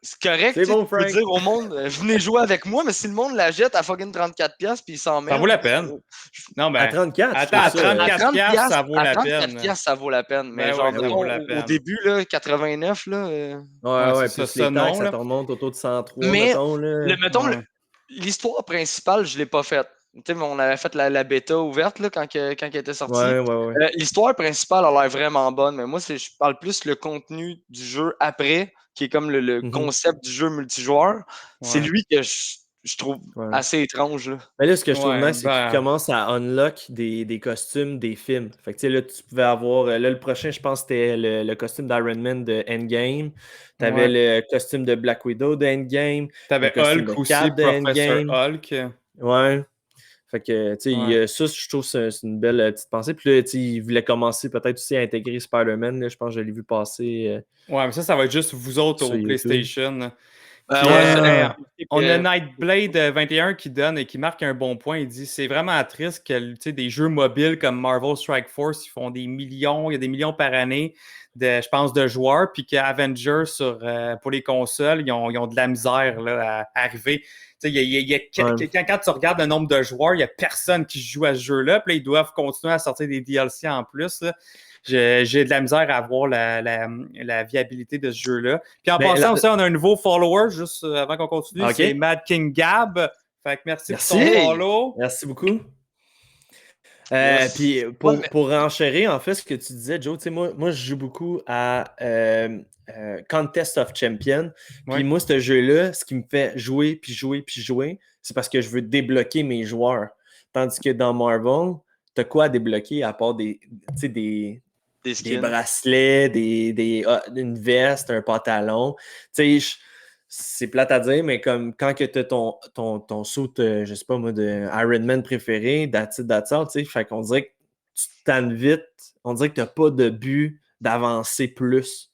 c'est correct. C'est bon, Tu peux Frank. dire au monde, venez jouer avec moi, mais si le monde la jette à fucking 34$ puis il s'en met. Ça vaut la peine. Non, ben, À 34, je attends, à trouve ça, 34 piastres, ça vaut la peine. 34$, ça vaut la peine. Mais Ben genre, ouais, ça mettons, vaut la au peine. début, là, 89, là. Ouais, c'est plus ça, les non, taxes, ça là. te remonte autour de 103, Mais mettons. Là. Ouais. L'histoire principale, je l'ai pas faite. Tu sais, on avait fait la bêta ouverte là, quand elle était sortie. Ouais. L'histoire principale a l'air vraiment bonne, mais moi, je parle plus le contenu du jeu après, qui est comme le Mhm. concept du jeu multijoueur. C'est Ouais. lui que je trouve Ouais. assez étrange. Là. Mais là, ce que je trouve Ouais, nice, c'est qu'il commence à unlock des costumes des films. Fait que tu sais, là, tu pouvais avoir. Là, le prochain, je pense, c'était le costume d'Iron Man de Endgame. T'avais le costume de Black Widow de Endgame. T'avais le costume Hulk de aussi, Cap de Professor Endgame. Hulk. Ouais. Fait que, tu sais, Ouais. ça, je trouve que c'est une belle petite pensée. Puis là, tu sais, il voulait commencer peut-être aussi à intégrer Spider-Man. Là, je pense que je l'ai vu passer Ouais, mais ça va être juste vous autres sur au YouTube. PlayStation. Ouais, Puis, Ah. on a Nightblade 21 qui donne et qui marque un bon point. Il dit c'est vraiment triste que tu sais, des jeux mobiles comme Marvel Strike Force ils font des millions, il y a des millions par année je pense, de joueurs, puis qu'Avengers pour les consoles, ils ont de la misère là, à arriver. Tu sais, quand tu regardes le nombre de joueurs, il n'y a personne qui joue à ce jeu-là. Puis là, ils doivent continuer à sortir des DLC en plus. Là. J'ai de la misère à voir la viabilité de ce jeu-là. Puis en passant aussi, on a un nouveau follower, juste avant qu'on continue. Ok. C'est Mad King Gab. Fait que merci pour ton Merci. follow. Merci beaucoup. Yes. Puis Ouais, mais- pour enchérir, en fait, ce que tu disais, Joe, tu sais, moi, je joue beaucoup à Contest of Champions. Puis Ouais. moi, ce jeu-là, ce qui me fait jouer, c'est parce que je veux débloquer mes joueurs. Tandis que dans Marvel, t'as quoi à débloquer à part des Des skins. bracelets, une veste, un pantalon. Tu sais, c'est plate à dire, mais comme quand tu as ton suit, je sais pas moi, de Iron Man préféré, that's it, tu sais, fait qu'on dirait que tu te tannes vite, on dirait que tu n'as pas de but d'avancer plus.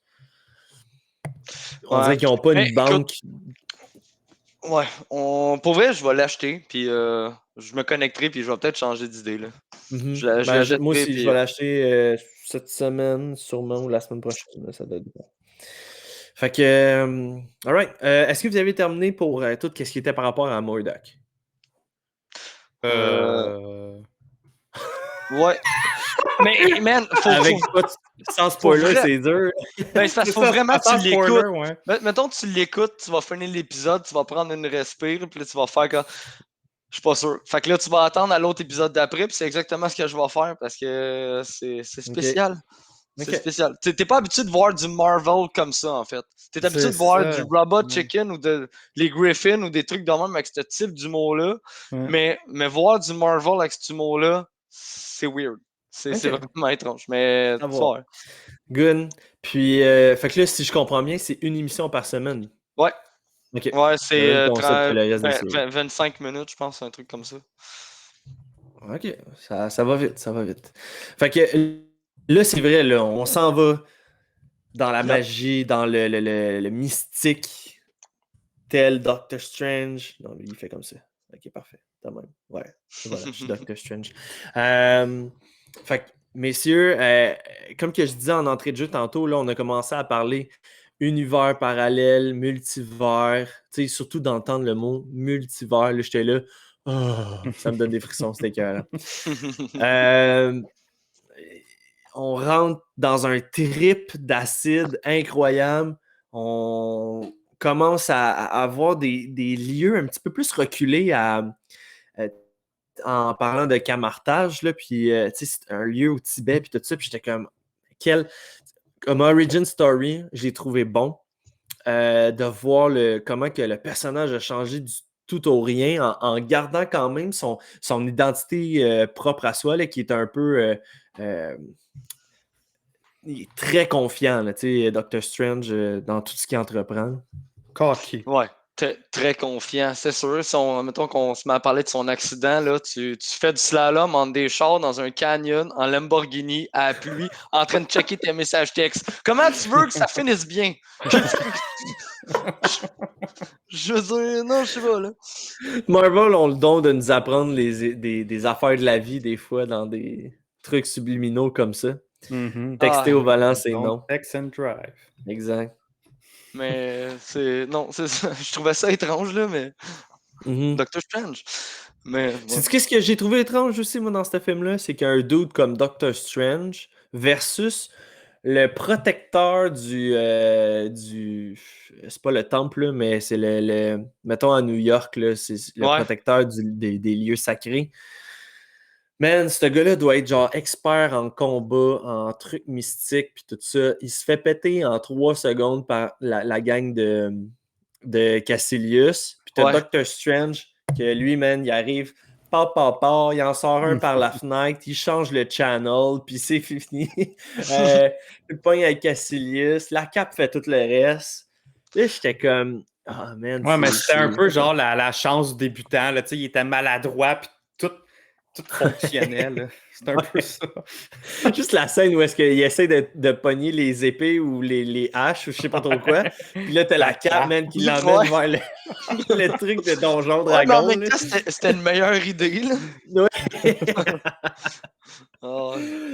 On dirait qu'ils n'ont pas une banque. Ouais, pour vrai, je vais l'acheter, puis je me connecterai, puis je vais peut-être changer d'idée. Là. Mhm. Je le jetterai, moi aussi, puis, je vais l'acheter cette semaine, sûrement, ou la semaine prochaine. Ça doit être bon. Fait que, alright. Est-ce que vous avez terminé pour tout ce qui était par rapport à Murdoch? Ouais. Mais, man, sans spoiler, c'est dur. Ben, c'est parce qu'il faut vraiment que tu l'écoutes. Spoiler, ouais. Mettons que tu l'écoutes, tu vas finir l'épisode, tu vas prendre une respire, puis là, tu vas faire comme. Je suis pas sûr. Fait que là, tu vas attendre à l'autre épisode d'après, puis c'est exactement ce que je vais faire parce que c'est spécial. C'est spécial. T'es pas habitué de voir du Marvel comme ça, en fait. T'es habitué de voir du Robot Chicken ou les Griffins ou des trucs de même avec ce type d'humour-là. Ouais. Mais voir du Marvel avec cet humour-là, c'est weird. C'est vraiment étrange. Mais tu vois. Good. Puis, fait que là, si je comprends bien, c'est une émission par semaine. Ouais. Okay. Ouais, c'est 25 minutes, je pense, un truc comme ça. OK. Ça va vite, ça va vite. Fait que là, c'est vrai, là, on s'en va dans la magie, dans le mystique, tel Doctor Strange. Non, lui, il fait comme ça. OK, parfait. Quand même. Ouais, voilà, je suis Doctor Strange. Fait que, messieurs, comme que je disais en entrée de jeu tantôt, là, on a commencé à parler univers parallèle, multivers, tu sais, surtout d'entendre le mot multivers, là, j'étais là, ça me donne des frissons, c'était écœurant. On rentre dans un trip d'acide incroyable, on commence à avoir des lieux un petit peu plus reculés en parlant de camartage, là, puis c'est un lieu au Tibet, puis tout ça, puis j'étais comme, comme origin story, je l'ai trouvé bon, de voir comment que le personnage a changé du tout au rien, en gardant quand même son identité propre à soi, là, qui est un peu... il est très confiant, là, Doctor Strange, dans tout ce qu'il entreprend. Cocky. Ouais, très confiant, c'est sûr. Mettons qu'on se met à parler de son accident, là, tu fais du slalom entre des chars dans un canyon, en Lamborghini, à la pluie, en train de checker tes messages textes. Comment tu veux que ça finisse bien? Je veux dire, non, je sais pas, là. Marvel ont le don de nous apprendre des affaires de la vie, des fois, dans des trucs subliminaux comme ça. Texter au volant, c'est non. Text and drive. Exact. Mais non, c'est ça. Je trouvais ça étrange, là, mais. Doctor Strange. Mais. C'est qu'est-ce que j'ai trouvé étrange aussi, moi, dans ce film-là? C'est qu'un dude comme Doctor Strange versus le protecteur c'est pas le temple, là, mais c'est mettons à New York, là, c'est le protecteur des lieux sacrés. Man, ce gars-là doit être genre expert en combat, en trucs mystiques, puis tout ça. Il se fait péter en 3 secondes par la gang de Cassilius. Puis t'as Doctor Strange, que lui, man, il arrive, il en sort un par la fenêtre, il change le channel, puis c'est fini. Il pogne avec Cassilius, la cape fait tout le reste. Là, j'étais comme, ah, man. Ouais, mais c'était un peu genre la chance du débutant, là, tu sais, il était maladroit, puis tout fonctionnait, là. C'est un peu ça. Juste la scène où est-ce qu'il essaie de pogner les épées ou les haches ou je sais pas trop quoi. Puis là, t'as la cape, man, qui l'emmène vers le truc de Donjon Dragon. Ouais, mais c'était une meilleure idée, là.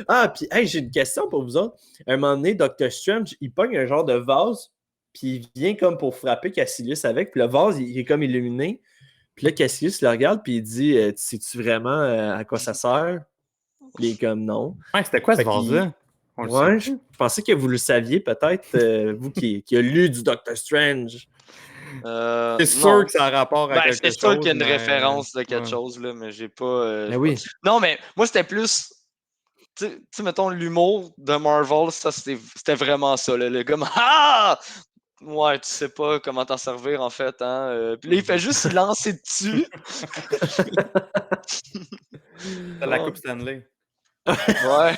Ah, puis hey, j'ai une question pour vous autres. À un moment donné, Doctor Strange, il pogne un genre de vase, puis il vient comme pour frapper Cassilius avec, puis le vase, il est comme illuminé. Puis là, Cassius le regarde, puis il dit sais-tu vraiment à quoi ça sert? Puis il est comme non. Ouais, c'était quoi ce vase-là? Ouais, je pensais que vous le saviez, peut-être, vous qui a lu du Doctor Strange. C'est sûr que ça a rapport à quelque chose. C'est sûr qu'il y a une référence de quelque chose, là, mais j'ai pas. Oui. Non, mais moi, c'était plus. Tu sais, mettons, l'humour de Marvel, ça, c'était vraiment ça. Là, le gars, ah! Ouais, tu sais pas comment t'en servir, en fait. Hein? Puis là, il fait juste se lancer dessus. C'est la Coupe Stanley. Ouais.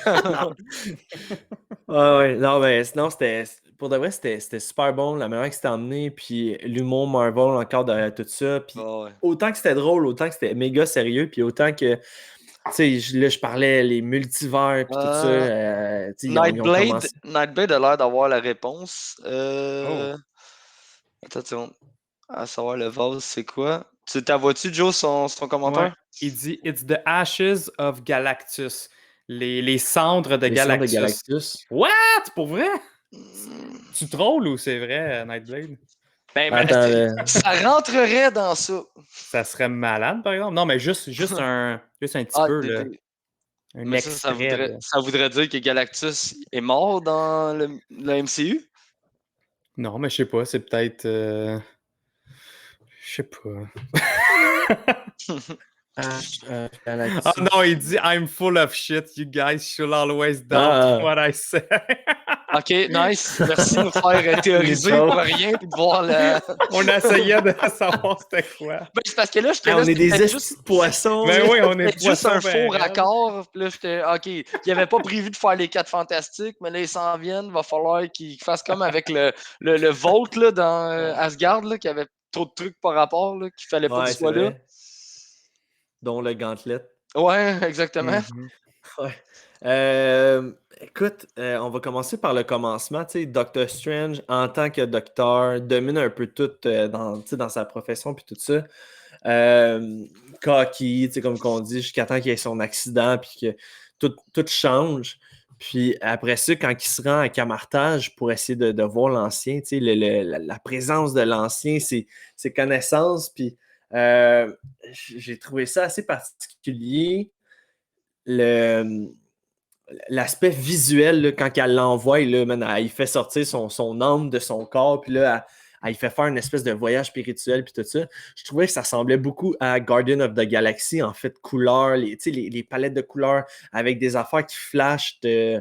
Ouais. Non, mais sinon, pour de vrai, c'était super bon. La manière que c'était emmené, puis l'humour Marvel encore derrière tout ça. Puis autant que c'était drôle, autant que c'était méga sérieux, puis autant que. Tu sais, là, je parlais les multivers puis tout ça. Nightblade a l'air d'avoir la réponse. Attends, à savoir le vase, c'est quoi? T'as vois-tu, Joe, son commentaire? Ouais. Il dit « It's the ashes of Galactus ». Les cendres de Galactus. What? Pour vrai? Tu trolls ou c'est vrai, Nightblade? Ça rentrerait dans ça. Ça serait malade, par exemple? Non, mais juste un petit peu. Là. Mais ça voudrait dire que Galactus est mort dans le MCU? Non, mais je sais pas. C'est peut-être... Je sais pas. Ah non, il dit « I'm full of shit. You guys should always doubt what I say. » OK, nice. Merci de nous faire théoriser pour rien et de voir le... On essayait de savoir c'était quoi. Ben, c'est parce que là, on est des juste poissons. Ben oui, on est juste un faux raccord. Puis là, j'étais OK. Il n'avait pas prévu de faire les 4 fantastiques, mais là, ils s'en viennent. Il va falloir qu'ils fassent comme avec le Volt là, dans Asgard, là, qui avait trop de trucs par rapport, là, qu'il fallait pas qu'il soit là. Dont le gantelet. Ouais, exactement. Écoute, on va commencer par le commencement. Doctor Strange, en tant que docteur, domine un peu tout dans sa profession puis tout ça. Cocky, comme qu'on dit, jusqu'à temps qu'il ait son accident puis que tout change. Puis après ça, quand il se rend à Camartage pour essayer de voir l'ancien, la présence de l'ancien, ses connaissances, puis j'ai trouvé ça assez particulier. L'aspect visuel, là, quand elle l'envoie, il fait sortir son âme de son corps, puis là, il fait faire une espèce de voyage spirituel, puis tout ça. Je trouvais que ça ressemblait beaucoup à Guardian of the Galaxy, en fait, couleurs, les palettes de couleurs avec des affaires qui flashent. Je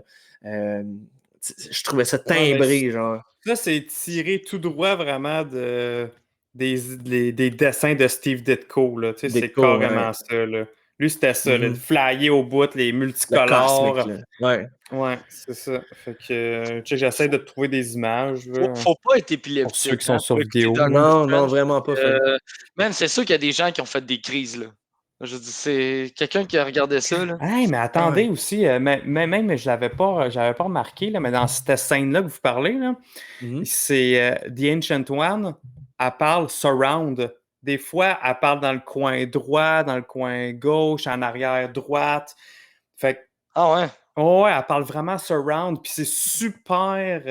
trouvais ça timbré, genre. Ça, c'est tiré tout droit vraiment des dessins de Steve Ditko. Là. C'est carrément ça. Là. Lui, c'était ça, le flyer au bout, les Le multicolores. cosmic, là. Ouais. Ouais, c'est ça. Fait que, tu sais, j'essaie de trouver des images. Là, Faut pas être pour épileptique. ceux qui sont sur pour écouter vidéo. Doctor Non, Strange, vraiment pas. Même, c'est sûr qu'il y a des gens qui ont fait des crises, là. Je dis, c'est quelqu'un qui a regardé ça, là. Hey, mais attendez aussi, même je l'avais pas, j'avais pas remarqué, là, mais dans cette scène-là que vous parlez, là, c'est The Ancient One, elle parle surround. Des fois, elle parle dans le coin droit, dans le coin gauche, en arrière droite. Fait que, Ah ouais? ouais, elle parle vraiment surround, puis c'est super.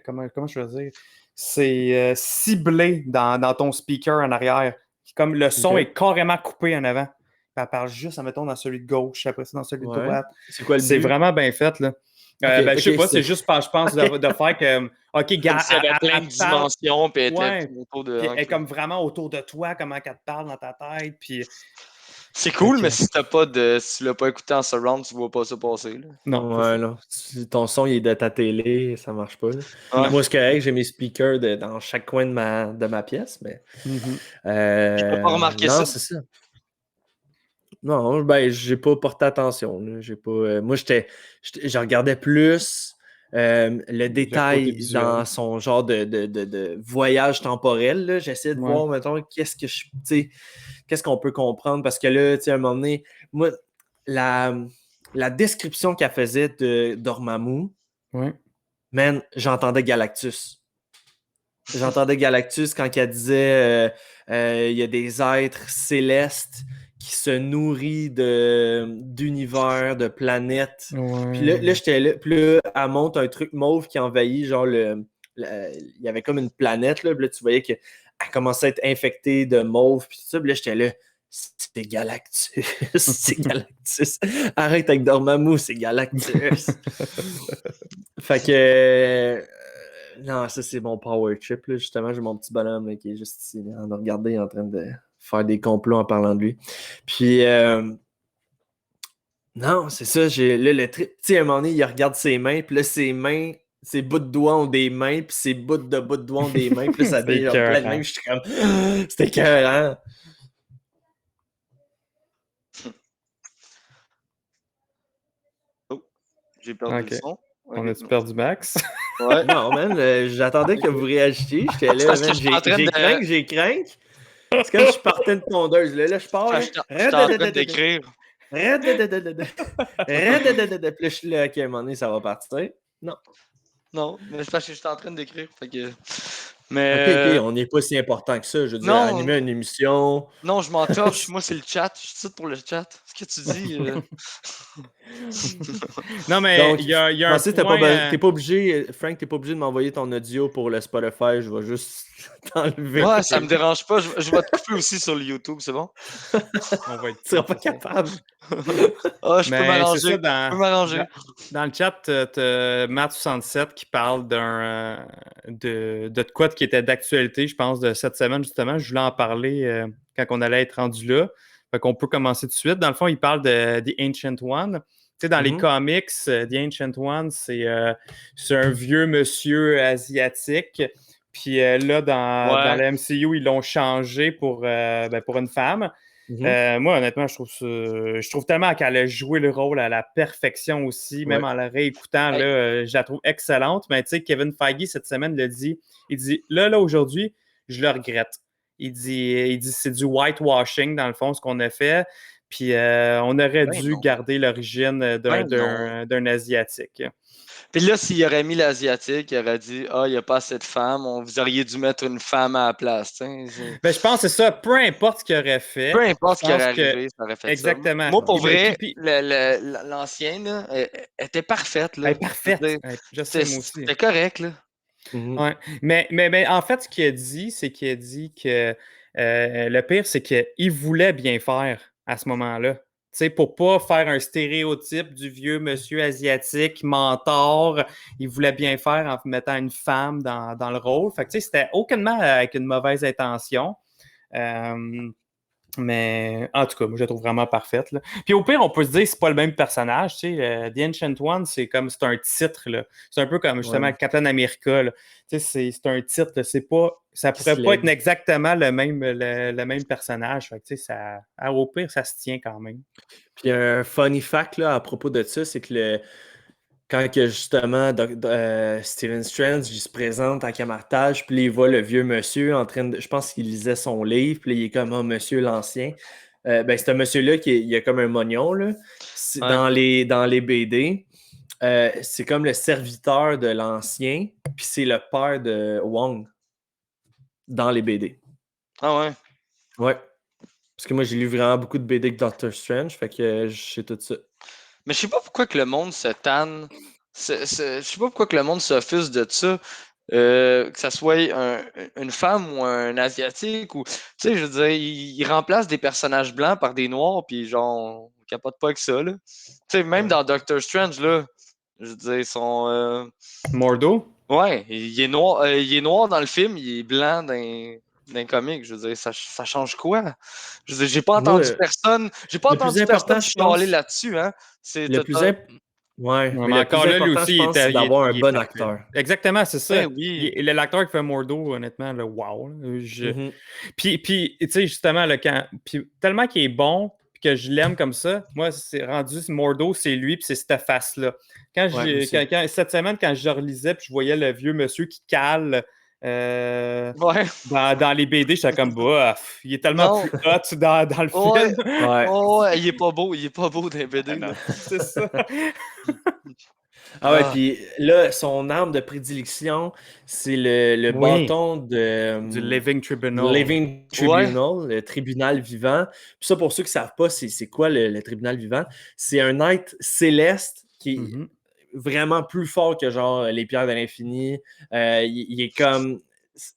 Comment je veux dire? C'est ciblé dans ton speaker en arrière. Comme le son est carrément coupé en avant. Puis elle parle juste, mettons, dans celui de gauche, après ça, dans celui de droite. C'est quoi le C'est but? vraiment bien fait, là. Je sais pas, c'est juste, je pense, de faire que. OK, Comme gars, s'il y avait plein de dimensions, puis elle était autour de. Puis elle est comme vraiment autour de toi, comment qu'elle te parle dans ta tête. Puis. C'est cool, mais si tu l'as pas écouté en surround, tu vois pas ça passer. Là. Non. Ouais, non. Si ton son il est de ta télé, ça marche pas. Là. Moi, c'est correct, j'ai mes speakers dans chaque coin de ma pièce, mais. Je peux pas remarquer ça. Non, c'est ça. Non, ben, j'ai pas porté attention. Là. J'ai pas, moi, je regardais plus le détail dans son genre de voyage temporel. Là. J'essayais de voir, mettons, qu'est-ce qu'on peut comprendre. Parce que là, tu sais, à un moment donné, moi, la description qu'elle faisait de Dormammu, man, j'entendais Galactus. J'entendais Galactus quand elle disait il y a des êtres célestes qui se nourrissent d'univers, de planètes. Puis là, j'étais là. Puis là, elle monte un truc mauve qui envahit, genre il y avait comme une planète, là. Puis là, tu voyais qu'elle commençait à être infectée de mauve. Puis tout ça. Puis là, j'étais là. C'est Galactus. C'est Galactus. Arrête avec Dormammu, c'est Galactus. Fait que. Non, ça, c'est mon power trip. Là. Justement, j'ai mon petit bonhomme là, qui est juste ici, là, en me regardant, en train de faire des complots en parlant de lui. Puis, non, c'est ça. Là, le trip. Tu sais, à un moment donné, il regarde ses mains, puis là, ses mains, ses bouts de doigts ont des mains, puis ses bouts de doigts ont des mains, puis là, ça devient genre plein de mains. Je suis comme, c'était écœurant. Oh, j'ai perdu le son. On a-tu perdu Max? Ouais. Non, man, j'attendais que vous réagissiez. J'étais là, man, j'ai craint. C'est comme si je partais une tondeuse. Là, je pars. Je suis en train d'écrire. Puis là, je suis là, OK, à un moment donné, ça va partir. Non. Non, mais c'est parce que je suis en train d'écrire. Fait que... Mais... OK, on n'est pas si important que ça. Je veux dire, animer une émission. Non, je m'en torche. Moi, c'est le chat. Je suis tout pour le chat. Ce que tu dis. Non, mais il y a un point... T'es pas obligé, Frank, t'es pas obligé de m'envoyer ton audio pour le Spotify. Je vais juste t'enlever. Ouais, ça me dérange pas. Je vais te couper aussi sur le YouTube, c'est bon? On va être... Tu seras pas capable. Je peux m'arranger. Dans le chat, t'as Matt67 qui parle de quoi qui était d'actualité, je pense, de cette semaine, justement. Je voulais en parler quand on allait être rendu là. Fait qu'on peut commencer tout de suite. Dans le fond, il parle de The Ancient One. Tu sais, dans les comics, The Ancient One, c'est un vieux monsieur asiatique. Puis là, dans la MCU, ils l'ont changé pour une femme. Moi, honnêtement, je trouve tellement qu'elle a joué le rôle à la perfection aussi, même en la réécoutant, là, je la trouve excellente. Mais tu sais, Kevin Feige, cette semaine, l'a dit. Il dit, là, aujourd'hui, je le regrette. Il dit c'est du whitewashing, dans le fond, ce qu'on a fait. Puis on aurait dû garder l'origine d'un Asiatique. Puis là, s'il aurait mis l'Asiatique, il aurait dit il n'y a pas assez de femmes, vous auriez dû mettre une femme à la place. Je pense que c'est ça. Peu importe ce qu'il aurait fait. Peu importe ce qui aurait arrivé, ça aurait fait exactement. Ça. Moi, pour vrai, l'ancienne était parfaite. Là. Elle est parfaite. Je sais, moi aussi. C'était correct. Là. Ouais. Mais en fait, ce qu'il a dit, c'est qu'il a dit que le pire, c'est qu'il voulait bien faire à ce moment-là. Tu sais, pour pas faire un stéréotype du vieux monsieur asiatique mentor, il voulait bien faire en mettant une femme dans le rôle. Fait que tu sais, c'était aucunement avec une mauvaise intention. Mais en tout cas, moi, je la trouve vraiment parfaite. Là. Puis au pire, on peut se dire que c'est pas le même personnage. Tu sais, The Ancient One, c'est un titre. Là. C'est un peu comme justement Ouais. Captain America. Là. Tu sais, c'est un titre. Là. C'est pas, ça Qui pourrait se pas lègue. être exactement le même personnage. Fait que, tu sais, au pire, ça se tient quand même. Puis un funny fact là, à propos de ça, c'est que quand que justement Stephen Strange il se présente à Camartage, puis il voit le vieux monsieur en train de. Je pense qu'il lisait son livre, puis il est comme monsieur l'ancien. Ben, c'est un monsieur-là il a comme un mognon. Là. Ouais. Dans les BD, c'est comme le serviteur de l'ancien, puis c'est le père de Wong dans les BD. Ah ouais. Ouais. Parce que moi, j'ai lu vraiment beaucoup de BD avec Doctor Strange, fait que je sais tout ça. Mais je sais pas pourquoi que le monde se tanne. Je sais pas pourquoi que le monde s'offuse de ça. Que ça soit une femme ou un asiatique ou. Tu sais, je veux dire, il remplace des personnages blancs par des noirs, puis genre, on capote pas avec ça, là. Tu sais, même dans Doctor Strange, là, je veux dire, ils sont. Mordo? Ouais, il est noir dans le film, il est blanc dans les comics. Je veux dire, ça change quoi? Je veux dire, Moi, j'ai pas le plus entendu important, personne je chialer pense, là-dessus, hein. C'est le plus, imp- ouais, Ouais, mais mais le plus encore là, lui important, aussi, je pense, c'est d'avoir un il est bon parfait. acteur. Exactement, c'est ça. Ben oui. L'acteur qui fait Mordo, honnêtement, là, wow. Là, Mhm. Puis tu sais, justement, là, tellement qu'il est bon, puis que je l'aime comme ça, moi, c'est rendu Mordo, c'est lui, puis c'est cette face-là. Ouais, moi aussi. Cette semaine, quand je relisais, puis je voyais le vieux monsieur qui cale Ouais. dans les BD, j'étais comme, bah, il est tellement Non. plus hot dans le Ouais. film. Ouais. Ouais, il est pas beau dans les BD, là. C'est ça. Ah ouais, Ah. puis là, son arme de prédilection, c'est le Oui. bâton Du Living Tribunal. Living Tribunal, le tribunal vivant. Puis ça, pour ceux qui ne savent pas, c'est quoi le tribunal vivant? C'est un être céleste qui est Mhm. vraiment plus fort que genre les pierres de l'infini. Il est comme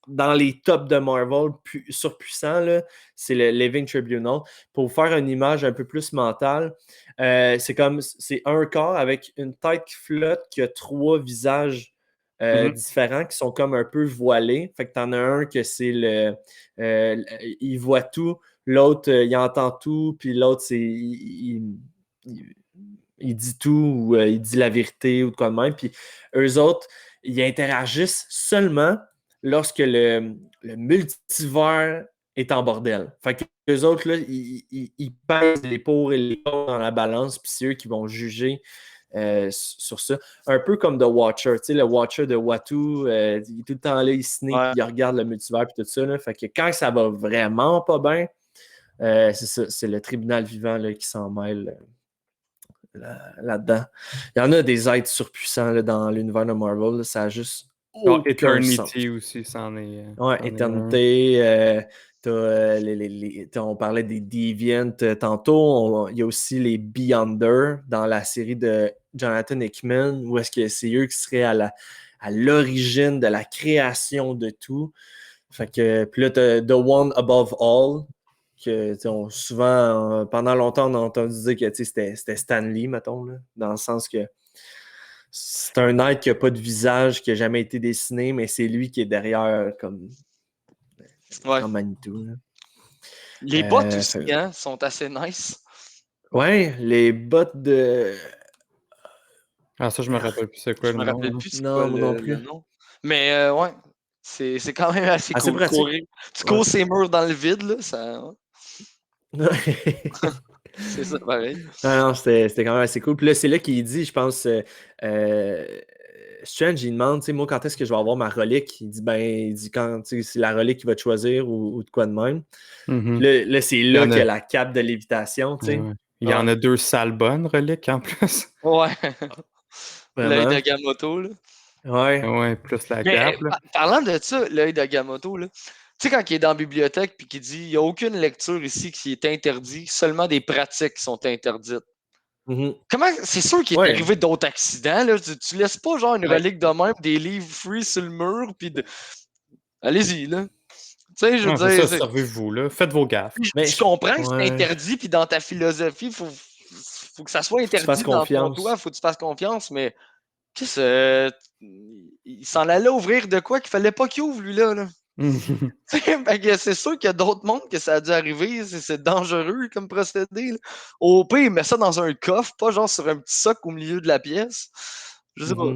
dans les tops de Marvel, surpuissant, là, c'est le Living Tribunal. Pour vous faire une image un peu plus mentale, c'est un corps avec une tête qui flotte, qui a 3 visages différents qui sont comme un peu voilés. Fait que t'en as un que c'est il voit tout, l'autre il entend tout, puis l'autre c'est il dit tout ou il dit la vérité ou de quoi de même. Puis eux autres, ils interagissent seulement lorsque le multivers est en bordel. Fait que eux autres, là, ils pèsent les pour et les contre dans la balance, puis c'est eux qui vont juger sur ça. Un peu comme The Watcher. Tu sais, le Watcher de Watu, il est tout le temps là, il sneak, Ouais. il regarde le multivers et tout ça. Là. Fait que quand ça va vraiment pas bien, c'est ça, c'est le tribunal vivant là, qui s'en mêle là-dedans. Il y en a des êtres surpuissants là, dans l'univers de Marvel. Là, ça a juste Genre aucun sens. Eternity aussi, c'en est. Ouais, c'en est un. Éternité. On parlait des Deviants tantôt. Il y a aussi les Beyonder dans la série de Jonathan Hickman, où est-ce que c'est eux qui seraient à l'origine de la création de tout. Fait que, puis là, t'as The One Above All, que souvent, pendant longtemps, on a entendu dire que c'était Stan Lee, mettons, là, dans le sens que c'est un être qui n'a pas de visage, qui n'a jamais été dessiné, mais c'est lui qui est derrière comme Ouais. en Manitou. Là. Les bottes aussi, hein, sont assez nice. Ouais, les bottes de. Ah, ça, je me rappelle plus c'est quoi Je le me nom. rappelle Là. plus c'est Non, quoi moi non plus. le nom. Mais ouais, c'est quand même assez Assez cool. pratique. Courir. Tu cours ces murs dans le vide, là, ça. non, C'est ça, pareil. non, c'était quand même assez cool. Puis là, c'est là qu'il dit, je pense, Strange, il demande, tu sais, moi, quand est-ce que je vais avoir ma relique? Il dit quand, tu sais, c'est la relique qui va te choisir ou de quoi de même. Mhm. Là, c'est là qu'il y a la cape de lévitation, tu sais. Ouais. Il y en a 2 sales bonnes reliques en plus. Ouais. L'œil Vraiment. d'Agamotto, là. Ouais. Ouais, plus la Mais cape. Là. parlant de ça, l'œil d'Agamotto, là. Tu sais, quand il est dans la bibliothèque puis qu'il dit il n'y a aucune lecture ici qui est interdite, seulement des pratiques qui sont interdites. Mhm. Comment c'est sûr qu'il est Ouais. arrivé d'autres accidents, là. Tu laisses pas genre une Ouais. relique de même, des livres free sur le mur, puis allez-y, là. Tu sais, je veux Non, c'est dire. ça, servez-vous, là. Faites vos gaffes. Mais Je comprends que ouais. c'est interdit, puis dans ta philosophie, faut que ça soit tu fasses interdit dans ton confiance. toi, faut que tu fasses confiance, mais qu'est-ce il s'en allait ouvrir de quoi qu'il fallait pas qu'il ouvre, lui, là. Fait que c'est sûr qu'il y a d'autres mondes que ça a dû arriver. C'est dangereux comme procédé. Là. Au pire, il met ça dans un coffre, pas genre sur un petit socle au milieu de la pièce. Je sais pas.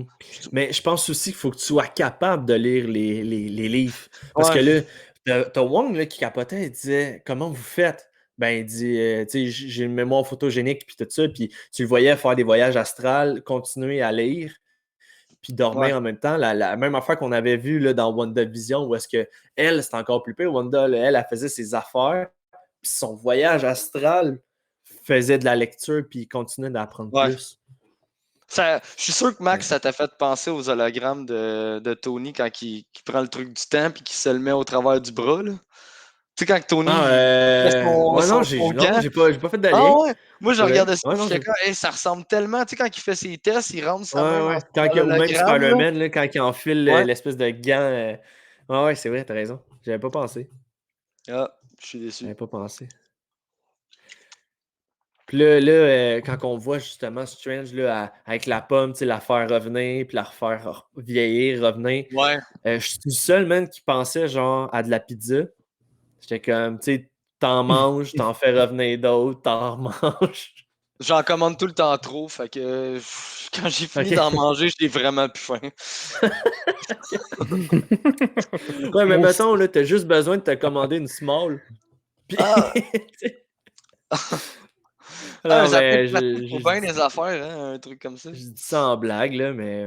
Mais je pense aussi qu'il faut que tu sois capable de lire les livres. Parce que là, t'as Wong là, qui capotait, il disait comment vous faites? Ben, il dit, tu sais, j'ai une mémoire photogénique, puis tout ça, puis tu le voyais faire des voyages astrales, continuer à lire, puis dormir en même temps. La même affaire qu'on avait vue là, dans WandaVision, où est-ce que elle, c'est encore plus pire. Wanda, là, elle faisait ses affaires, puis son voyage astral faisait de la lecture, puis il continuait d'apprendre plus. Je suis sûr que Max, ça t'a fait penser aux hologrammes de Tony quand il prend le truc du temps et qu'il se le met au travers du bras. Là. Tu sais, quand Tony. Non, j'ai pas fait de lien. Ah ouais? Moi, je regardais ça. Ça ressemble tellement. Tu sais, quand il fait ses tests, il rentre sa main. Ou même Spider-Man, là, quand il enfile l'espèce de gant. Ouais, c'est vrai, t'as raison. J'avais pas pensé. Ah, je suis déçu. J'avais pas pensé. Puis là quand on voit justement Strange là, avec la pomme, la faire revenir, puis la refaire vieillir, revenir. Ouais. Je suis le seul, man, qui pensait genre à de la pizza. J'étais comme, tu sais, t'en manges, t'en fais revenir d'autres, t'en remanges. J'en commande tout le temps trop, fait que quand j'ai fini d'en manger, j'ai vraiment plus faim. Ouais, mais mettons, là, t'as juste besoin de te commander une small. Puis... Ça peut être bien des affaires, hein, un truc comme ça. Je dis ça en blague, là, mais...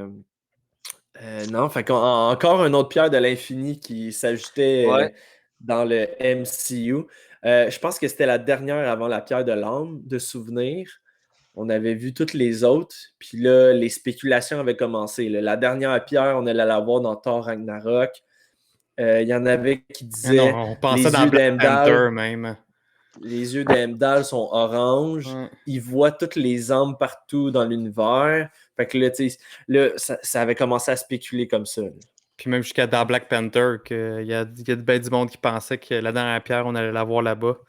non, fait encore une autre pierre de l'infini qui s'ajoutait dans le MCU. Je pense que c'était la dernière avant la pierre de l'âme, de souvenir. On avait vu toutes les autres, puis là, les spéculations avaient commencé. Là. La dernière pierre, on allait la voir dans Thor Ragnarok. Il y en avait qui disaient... Non, on pensait dans Black Panther même. Les yeux d'Heimdall sont oranges. Il voit toutes les âmes partout dans l'univers. Fait que là, tu sais, ça avait commencé à spéculer comme ça. Là. Puis même jusqu'à dans Black Panther, il y a bien du monde qui pensait que la dernière pierre, on allait la voir là-bas,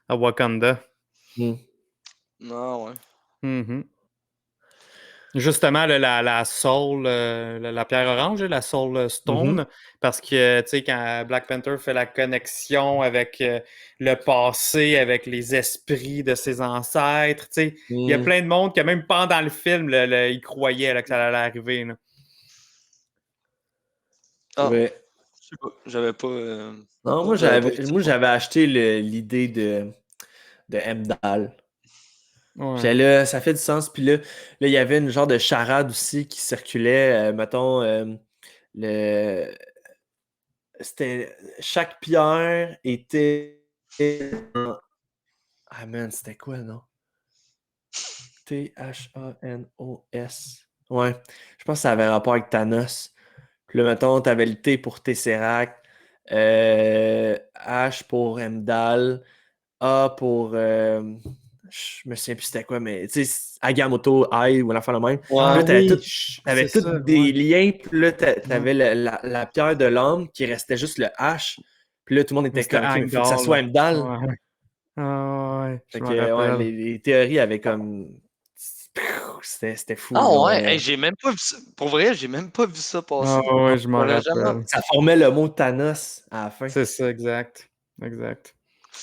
à Wakanda. Non, ouais. Justement, la Soul, la pierre orange, la Soul Stone, parce que, tu sais, quand Black Panther fait la connexion avec le passé, avec les esprits de ses ancêtres, tu sais, il y a plein de monde qui, même pendant le film, il croyait là, que ça allait arriver. Là. Ouais. Je sais pas, j'avais pas... Non, moi, j'avais acheté l'idée de Heimdall. Puis là, ça fait du sens. Puis là, il y avait une genre de charade aussi qui circulait. Mettons, c'était... Chaque pierre était... Ah man, c'était quoi, non? Thanos. Ouais, je pense que ça avait rapport avec Thanos. Puis là, mettons, t'avais le T pour Tesseract, H pour Heimdall, A pour... je me souviens plus c'était quoi, mais tu sais, Agamotto, I ou l'enfant le même. Là, t'avais tous des liens, puis là, t'avais la pierre de l'homme qui restait juste le H. Puis là, tout le monde était comme, il faut que ça soit Heimdall. Fait que, les théories avaient comme... C'était fou. Ah ouais, hey, j'ai même pas vu ça. Pour vrai, j'ai même pas vu ça passer. Ah ouais, je m'en rappelle. Ça formait le mot Thanos à la fin. C'est ça, exact.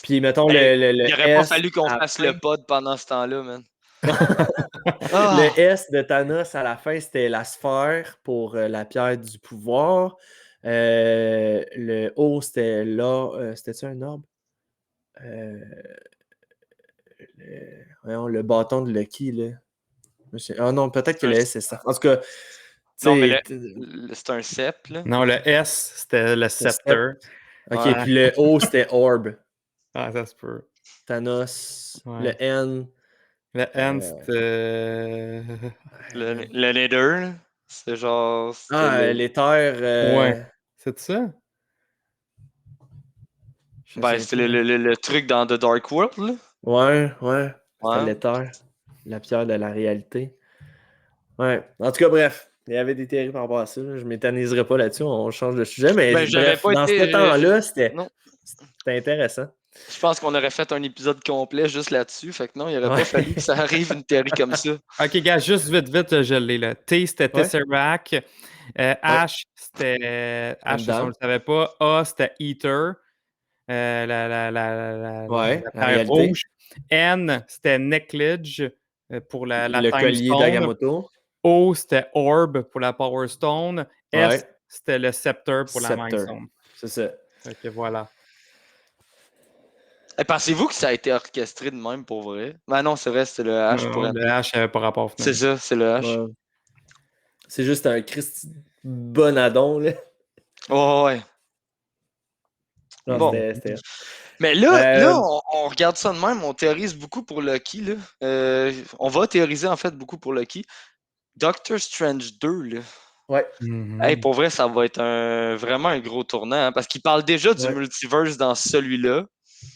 Puis, mettons, il S aurait pas fallu qu'on fasse le pod pendant ce temps-là, man. Le S de Thanos à la fin, c'était la sphère pour la pierre du pouvoir. Le O, c'était là. C'était-tu un orbe? Le bâton de Lucky, là. Ah non, peut-être que le S, c'est ça. En tout cas, non, mais c'est un sceptre, là. Non, le S, c'était le scepter. OK, puis le O, c'était orbe. Ah, ça se peut. Thanos. Le N. Le N, c'était... Le Nether, c'est genre... l'éther... Ouais, c'est ça? Ben, c'était le truc dans The Dark World, là. Ouais. C'était l'éther. La pierre de la réalité. Ouais. En tout cas, bref. Il y avait des théories par rapport à ça. Je ne m'éterniserai pas là-dessus. On change de sujet. Mais bref, dans ce temps-là, c'était intéressant. Je pense qu'on aurait fait un épisode complet juste là-dessus. Fait que non, il aurait pas fallu que ça arrive une théorie comme ça. Ok, gars, juste vite, je l'ai là. T, c'était Ouais. Tesseract. H, c'était. H, ça, on Dame. le savait pas. A, c'était Eater. La Ouais, la paire réalité. rouge. N, c'était Necklage pour la Le Time collier Stone. d'Agamotto. O, c'était Orb pour la Power Stone. S, Ouais. c'était le Scepter pour la Mind Scepter. Stone. C'est ça. Fait que voilà. Pensez-vous que ça a été orchestré de même pour vrai? Ben non, c'est vrai, c'était le H pour Le H n'avait pas rapport C'est finalement. ça, c'est le H. Ouais. C'est juste un Christy bonadon, là. Ouais. Non, Bon. c'était... Mais là, Euh, on regarde ça de même, on théorise beaucoup pour Loki. Là. On va théoriser en fait beaucoup pour Loki. Doctor Strange 2, là. Ouais. Hey, pour vrai, ça va être vraiment un gros tournant, hein, parce qu'il parle déjà du Ouais. multiverse dans celui-là.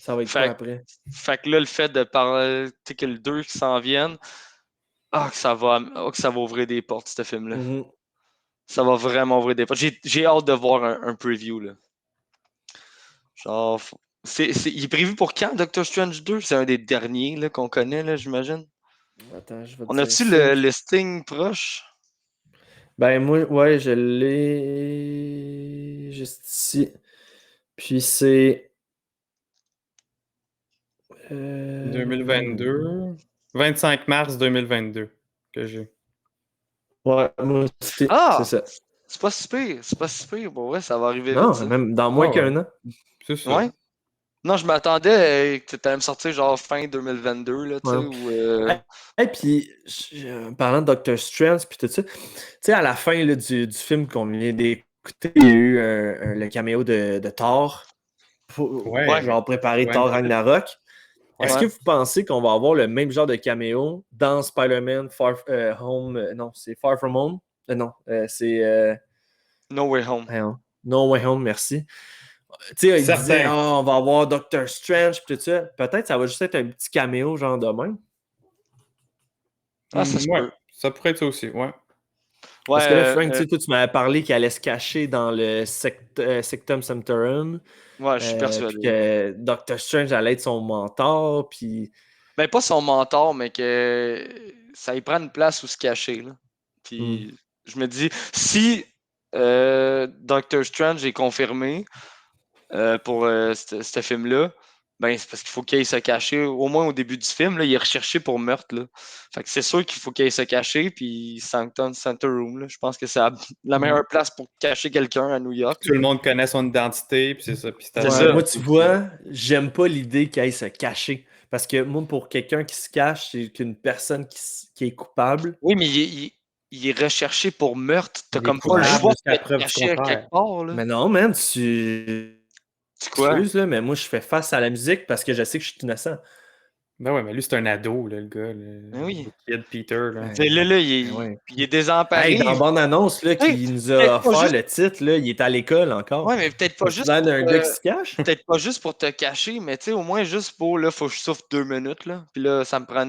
Ça va être Fait- quoi après? Fait que là, le fait de parler, tu sais, que le 2 qui s'en vienne, que ça va ouvrir des portes, ce film-là. Mhm. Ça va vraiment ouvrir des portes. J'ai hâte de voir un preview, là. Genre, il est prévu pour quand, Doctor Strange 2? C'est un des derniers là, qu'on connaît, là, j'imagine. Attends, je vais te On dire a-tu ça. le listing proche? Ben, moi, ouais, je l'ai juste ici. Puis c'est... 2022. 25 mars 2022 que j'ai. Ouais, moi aussi, Ah! c'est ça. C'est pas si pire. C'est pas si pire. Bon, ouais, ça va arriver Non, vite, ça. même dans moins Ouais, qu'un an. C'est ça. Ouais. Non, je m'attendais que tu allais me sortir genre fin 2022, là, tu sais, Ouais. ou... Et puis, parlant de Doctor Strange, puis tout ça, tu sais, à la fin là, du film qu'on vient d'écouter, il y a eu le caméo de Thor pour Ouais. genre préparer Ouais. Thor Ragnarok. Est-ce Ouais. que vous pensez qu'on va avoir le même genre de caméo dans Spider-Man Far Home? Non, c'est Far From Home. Non, c'est No Way Home. No Way Home, merci. Tu sais, il Certain. disait, on va avoir Doctor Strange, puis tout ça. Peut-être ça va juste être un petit caméo, genre de même. Ah, ça se Ouais, peut. ça pourrait être ça aussi, ouais. Parce que là, Ouais, Frank, tu sais, toi, tu m'avais parlé qu'il allait se cacher dans le Sectum Sanctorum. ouais, je suis Puis persuadé. que Doctor Strange allait être son mentor. Puis. Ben, pas son mentor, mais que ça y prend une place où se cacher, là. Puis je me dis, si Doctor Strange est confirmé pour ce film-là, ben c'est parce qu'il faut qu'il aille se cacher, au moins au début du film, là, il est recherché pour meurtre, là. Fait que c'est sûr qu'il faut qu'il aille se cacher, puis Sanctum Sanctorum, là, je pense que c'est la meilleure place pour cacher quelqu'un à New York. Tout le monde connaît son identité, puis c'est ça. Puis C'est Ouais, ça. moi, tu vois, j'aime pas l'idée qu'il aille se cacher. Parce que moi, pour quelqu'un qui se cache, c'est qu'une personne qui est coupable. Oui, mais il est recherché pour meurtre. T'as Il est comme pas le coupable choix jusqu'à de te preuve du cacher à contraire. quelque part, là. Mais non, man, tu. C'est quoi? Excuse, là, mais moi, je fais face à la musique parce que je sais que je suis innocent. Ben ouais, mais lui, c'est un ado, là, le gars. Ben oui. Le kid Peter, là. Mais là, il ouais. est désemparé. Hey, dans la bande-annonce là, qui Hey, nous peut-être a pas offert juste- le titre, là, il est à l'école encore. Ouais, mais peut-être pas Tu juste l'air pour, d'un gars qui se cache. peut-être pas juste pour te cacher, mais tu sais, au moins juste pour, là, faut que je souffle 2 minutes, là. Puis là, ça me prend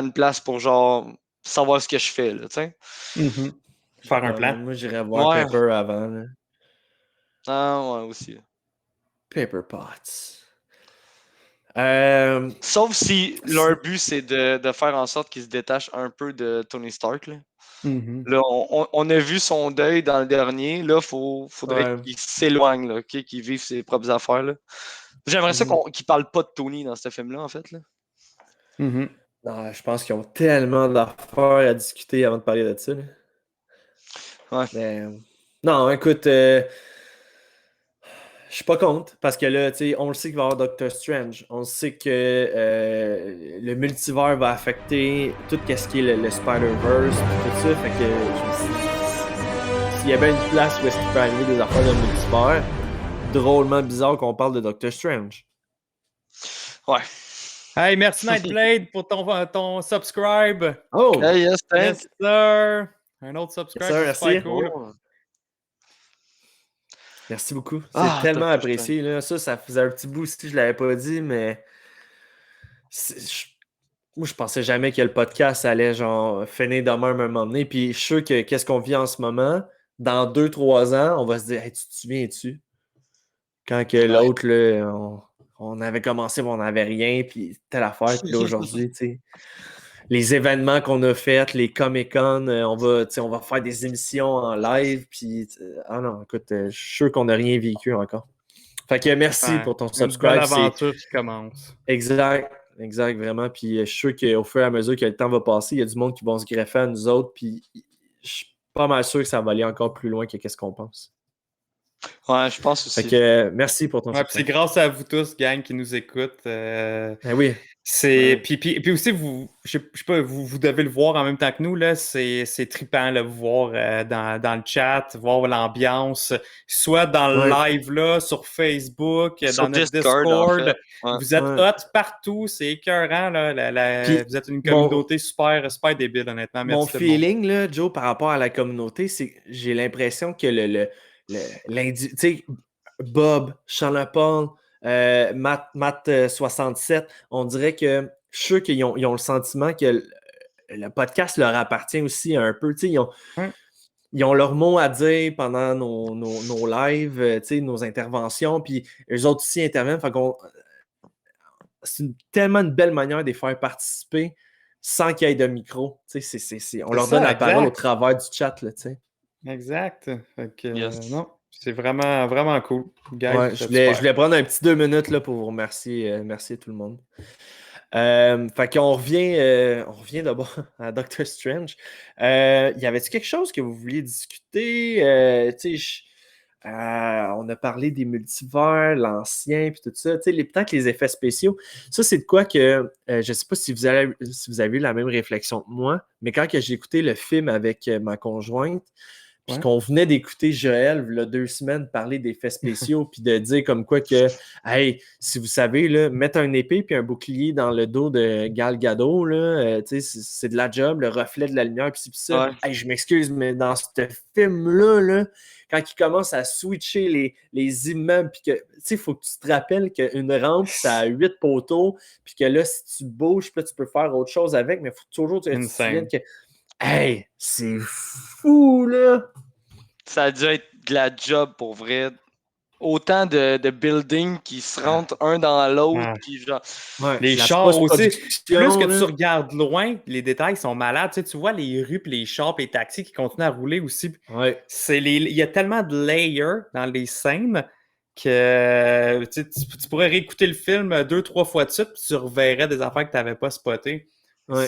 une place pour, genre, savoir ce que je fais, là, tu sais. Mhm. Faire un plan. Moi, j'irais voir Ouais. Pepper avant. Là. Ah, ouais, aussi. Pepper Potts. Sauf si leur but, c'est de faire en sorte qu'il se détache un peu de Tony Stark, là. Mhm. Là, on a vu son deuil dans le dernier. Là, faudrait Ouais. qu'il s'éloigne, là, ok, qu'il vive ses propres affaires. Là. J'aimerais ça qu'il parle pas de Tony dans ce film-là, en fait. Là. Mhm. Non, je pense qu'ils ont tellement d'affaires à discuter avant de parler de ça. Là. Ouais. Mais, non, écoute, je suis pas contre, parce que là, tu sais, on le sait qu'il va y avoir Doctor Strange. On sait que le multivers va affecter tout ce qui est le Spider-Verse et tout ça. Fait que s'il y avait une place où est-ce qu'il peut arriver des affaires de multivers, drôlement bizarre qu'on parle de Doctor Strange. Ouais. Hey, merci Nightblade pour ton subscribe. Oh! Hey, yes, thanks. Yes, sir. Un autre subscribe, Yes, sir, c'est super merci. cool. Oh. Merci beaucoup. C'est Ah, tellement Doctor apprécié. Là. Ça faisait un petit bout si je l'avais pas dit, mais moi, je pensais jamais que le podcast allait genre finir de même un moment donné. Puis je suis sûr que qu'est-ce qu'on vit en ce moment, dans 2-3 ans, on va se dire hey, tu te souviens-tu? Quand que l'autre, là, on avait commencé, mais on n'avait rien, puis telle affaire. Puis là, aujourd'hui, tu sais, les événements qu'on a faits, les Comic-Con, on va faire des émissions en live, puis ah non, écoute, je suis sûr qu'on n'a rien vécu encore. Fait que merci Ouais, pour ton une subscribe. belle aventure qui commence. Exact, vraiment. Puis je suis sûr qu'au fur et à mesure que le temps va passer, il y a du monde qui vont se greffer à nous autres, puis je suis pas mal sûr que ça va aller encore plus loin que qu'est-ce qu'on pense. Ouais, je pense Fait aussi. que merci pour ton Ouais, puis c'est subscribe. grâce à vous tous, gang, qui nous écoutent. Ben oui. C'est puis aussi je sais pas, vous devez le voir en même temps que nous là, c'est trippant là, vous voir dans le chat, voir l'ambiance, soit dans le live là sur Facebook, Sur dans notre Discord, Discord. en fait. Ouais. Vous êtes hot partout, c'est écœurant là. Puis, vous êtes une communauté super débile honnêtement. Merci Mon tout le monde. feeling là, Joe, par rapport à la communauté, c'est que j'ai l'impression que tu sais, Bob, Charles Paul, Matt 67, on dirait que je suis sûr qu'ils ont le sentiment que le podcast leur appartient aussi un peu. Tu sais, ils ont leur mot à dire pendant nos lives, tu sais, nos interventions, puis eux autres aussi interviennent. Fait c'est tellement une belle manière de les faire participer sans qu'il y ait de micro. Tu sais, on leur donne la parole au travers du chat. Là, tu sais. Exact. Fait que, Yes. non, c'est vraiment, vraiment cool. Guys, Ouais, je voulais prendre un petit 2 minutes là, pour vous remercier, tout le monde. Fait qu'on revient d'abord à Doctor Strange. Y avait-il quelque chose que vous vouliez discuter? On a parlé des multivers, l'ancien, puis tout ça. Peut-être les effets spéciaux. Ça, c'est de quoi que je sais pas si vous avez eu la même réflexion que moi, mais quand que j'ai écouté le film avec ma conjointe, puis qu'on venait d'écouter Joël, il y a 2 semaines, parler d'effets spéciaux, puis de dire comme quoi que, hey, si vous savez, là, mettre un épée puis un bouclier dans le dos de Gal Gadot, là, c'est de la job, le reflet de la lumière, puis ça. Ouais. Hey, je m'excuse, mais dans ce film-là, là, quand il commence à switcher les immeubles, puis que, tu sais, il faut que tu te rappelles qu'une rampe, ça a 8 poteaux, puis que là, si tu bouges, puis là, tu peux faire autre chose avec, mais il faut toujours que tu te souviennes que, hey, c'est fou, là! Ça a dû être de la job pour vrai. Autant de buildings qui se rentrent un dans l'autre. Puis genre... les chars aussi. Plus que tu regardes loin, les détails sont malades. Tu vois les rues, puis les chars, puis les taxis qui continuent à rouler aussi. Ouais. Il y a tellement de layers dans les scènes que tu pourrais réécouter le film 2-3 fois de suite, puis tu reverrais des affaires que tu n'avais pas spotées. Ouais.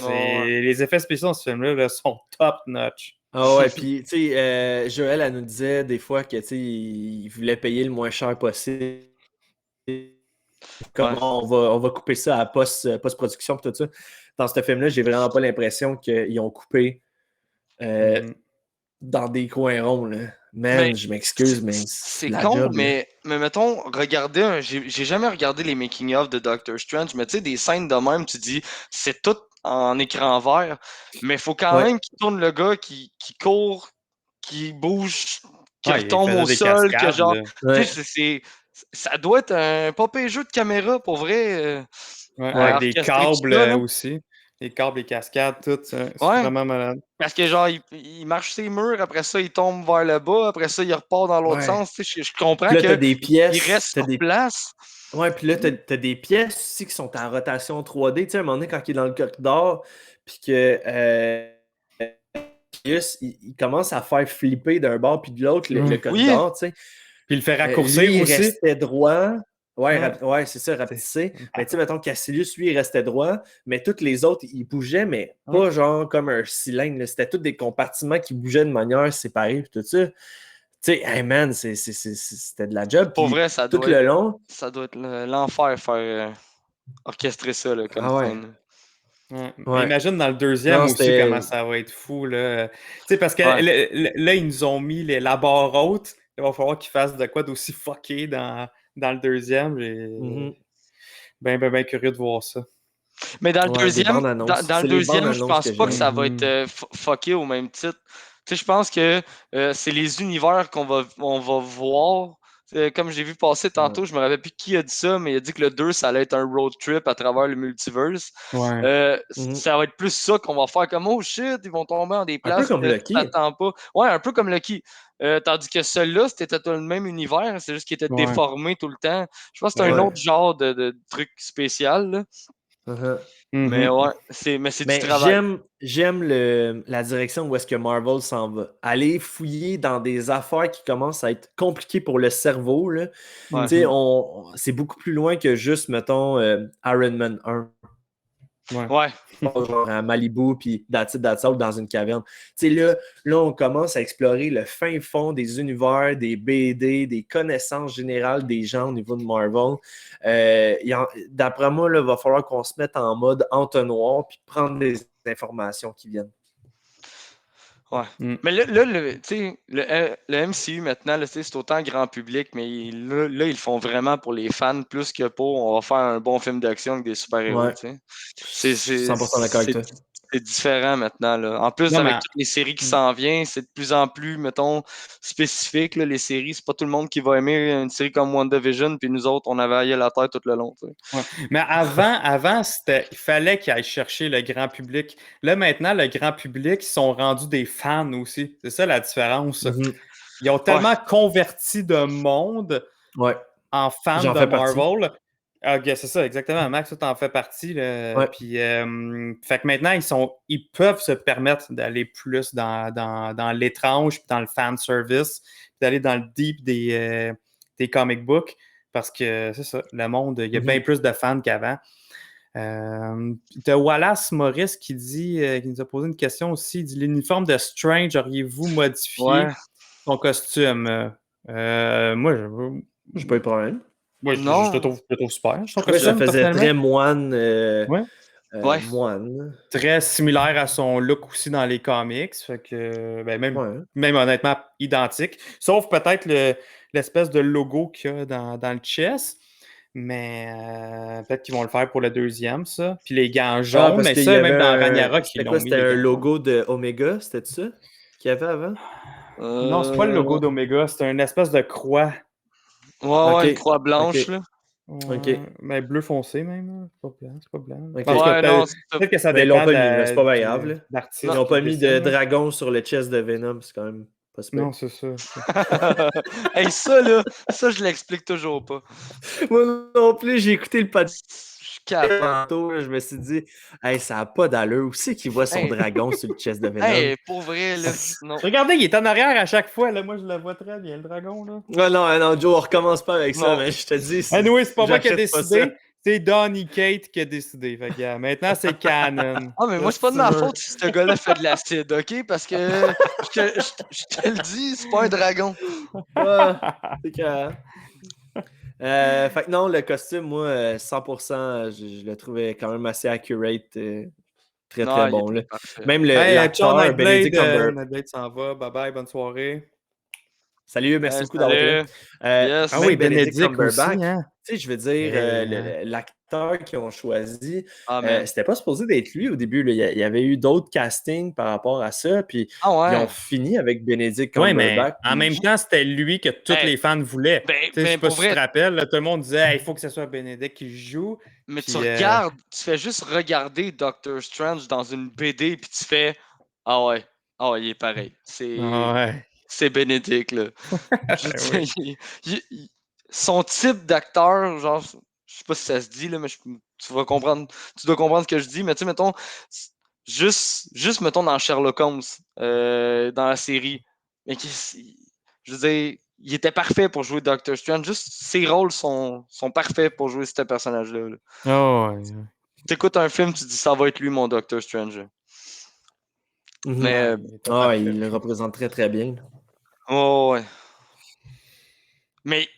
Les effets spéciaux dans ce film-là là, sont top-notch. Ah ouais, puis tu sais, Joël, elle nous disait des fois que tu sais, il voulait payer le moins cher possible. Comment on va couper ça à post-production et tout ça. Dans ce film-là, j'ai vraiment pas l'impression qu'ils ont coupé dans des coins ronds. Là. Man, je m'excuse, mais c'est con, job, mais mettons, regardez, j'ai jamais regardé les making-of de Doctor Strange, mais tu sais, des scènes de même, tu dis, c'est tout en écran vert, mais il faut quand même qu'il tourne le gars qui court, qui bouge, qui retombe au sol, que genre, tu sais, ça doit être un pas pire jeu de caméra, pour vrai. Avec des câbles aussi. Les câbles, les cascades, tout. C'est vraiment malade. Parce que genre, il marche ses murs, après ça, il tombe vers le bas, après ça, il repart dans l'autre sens. Je comprends qu'il reste sur place. Ouais, puis là, t'as des pièces aussi qui sont en rotation 3D. Tu sais, à un moment donné, quand il est dans le corridor, puis que il commence à faire flipper d'un bord puis de l'autre le corridor, tu sais. Puis il le fait raccourcir lui, aussi. Il restait droit. Ouais, c'est ça, rapetisser. Mais tu sais, mettons, Cassilius, lui, il restait droit, mais tous les autres, ils bougeaient, mais pas genre comme un cylindre. C'était tous des compartiments qui bougeaient de manière séparée, puis tout ça. Tu sais, hey man, c'était de la job. Pour vrai, ça doit être l'enfer faire orchestrer ça là, comme scène. Ouais. Imagine dans le deuxième aussi comment ça va être fou. Là. Tu sais, parce que là, ils nous ont mis la barre haute. Il va falloir qu'ils fassent de quoi d'aussi fucké dans le deuxième. Ben curieux de voir ça. Mais dans le deuxième, je pense pas que ça va être fucké au même titre. Tu sais, je pense que c'est les univers on va voir. Comme j'ai vu passer tantôt, je me rappelle plus qui a dit ça, mais il a dit que le 2, ça allait être un road trip à travers le multiverse. Ouais. Ça va être plus ça qu'on va faire comme oh shit, ils vont tomber dans des Un peu places comme que Lucky. tu t'attends pas. Ouais, un peu comme Lucky. Tandis que celui-là, c'était tout le même univers, c'est juste qu'il était Ouais. déformé tout le temps. Je pense que c'est un Ouais. autre genre de truc spécial, là. Mais Mhm. ouais, c'est du Mais travail. j'aime la direction où est-ce que Marvel s'en va. Aller fouiller dans des affaires qui commencent à être compliquées pour le cerveau. Là. Ouais. Tu sais, c'est beaucoup plus loin que juste, mettons, Iron Man 1. Ouais. Genre à Malibu, puis that's all dans une caverne. Tu sais, là, on commence à explorer le fin fond des univers, des BD, des connaissances générales des gens au niveau de Marvel. D'après moi, il va falloir qu'on se mette en mode entonnoir puis prendre des informations qui viennent. Ouais. Mm. Mais là, tu sais, le MCU maintenant, là, tu sais, c'est autant grand public, mais là, ils le font vraiment pour les fans plus que pour on va faire un bon film d'action avec des super-héros. Ouais. Tu sais. C'est 100% d'accord avec toi. c'est différent maintenant. Là. En plus, Non, avec mais- toutes les séries qui s'en viennent, c'est de plus en plus, mettons, spécifique. Là, les séries, c'est pas tout le monde qui va aimer une série comme WandaVision, puis nous autres, on avait aillé la terre tout le long. Tu sais. Ouais. Mais avant il fallait qu'ils aillent chercher le grand public. Là, maintenant, le grand public, ils sont rendus des fans aussi. C'est ça la différence. Mhm. Ils ont tellement converti de monde Ouais. en fans J'en de fais partie. Marvel. Ok, c'est ça, exactement. Max, tu en fais partie. Là. Ouais. Puis, fait que maintenant, ils peuvent se permettre d'aller plus dans l'étrange, puis dans le fan service, puis d'aller dans le deep des comic books. Parce que c'est ça, le monde, il y a bien plus de fans qu'avant. T'as Wallace Morris qui nous a posé une question aussi. Il dit l'uniforme de Strange, auriez-vous modifié son costume? Moi, J'ai pas eu de problème. moi, Non. je le trouve super. Je trouvais que ça faisait très moine. Ouais. Moine. Très similaire à son look aussi dans les comics. Fait que, même honnêtement, identique. Sauf peut-être l'espèce de logo qu'il y a dans le chest. Mais peut-être qu'ils vont le faire pour le deuxième, ça. Puis les gants jaunes, mais ça, même dans Ragnarok, ils l'ont mis. C'était un logo de Omega, c'était ça qu'il y avait avant? Non, c'est pas le logo d'Omega, c'est une espèce de croix. Ouais, une croix blanche, là. Ouais, mais bleu foncé même, c'est pas blanc. Peut-être que ça mais ils l'ont l'ont pas mis, c'est pas bien grave. Ils n'ont pas mis de dragon sur le chest de Venom, c'est quand même pas super. Non, c'est ça. Hey, ça, je l'explique toujours pas. Moi non plus, j'ai écouté le podcast. Tantôt, je me suis dit, hey, ça n'a pas d'allure. Où c'est qu'il voit son dragon sur le chest de Venom? Hey, pour vrai, là. Non. Regardez, il est en arrière à chaque fois. Là. Moi, je le vois très bien, le dragon. Là. Non, Joe, on recommence pas avec ça, mais je te dis. Anyway, c'est pas moi qui ai décidé. C'est Donny Kate qui a décidé. Fait que, maintenant, c'est canon. Ah, mais moi, c'est pas de ma faute si ce gars-là fait de l'acide, OK? Parce que je te le dis, c'est pas un dragon. C'est que. Fait que non, le costume, moi, 100%, je le trouvais quand même assez accurate. Très bon. Là. Même l'acteur, Benedict Cumberbatch. Nightblade s'en va. Bye bye, bonne soirée. Salut, merci beaucoup d'avoir été là. Yes. Oui, Benedict Cumberbatch. Aussi, hein? Tu sais, je veux dire, l'acteur qu'ils ont choisi, Ah, c'était pas supposé d'être lui au début. Là. Il y avait eu d'autres castings par rapport à ça, puis ils ont fini avec Benedict Cumberbatch. Mais en même temps, c'était lui que tous les fans voulaient. Je sais pas si tu te rappelles, là, tout le monde disait il faut que ce soit Benedict qui joue. Mais puis, tu regardes, tu fais juste regarder Doctor Strange dans une BD, puis tu fais ah ouais, il est pareil. C'est Benedict, là. Son type d'acteur, genre, je sais pas si ça se dit, là, mais tu dois comprendre ce que je dis, mais tu sais, mettons, juste mettons, dans Sherlock Holmes, dans la série, mais je veux dire, il était parfait pour jouer Doctor Strange, juste ses rôles sont parfaits pour jouer ce personnage-là. Là. Tu écoutes un film, tu dis ça va être lui, mon Doctor Strange. Mais il le représente très très bien. Ouais. Mais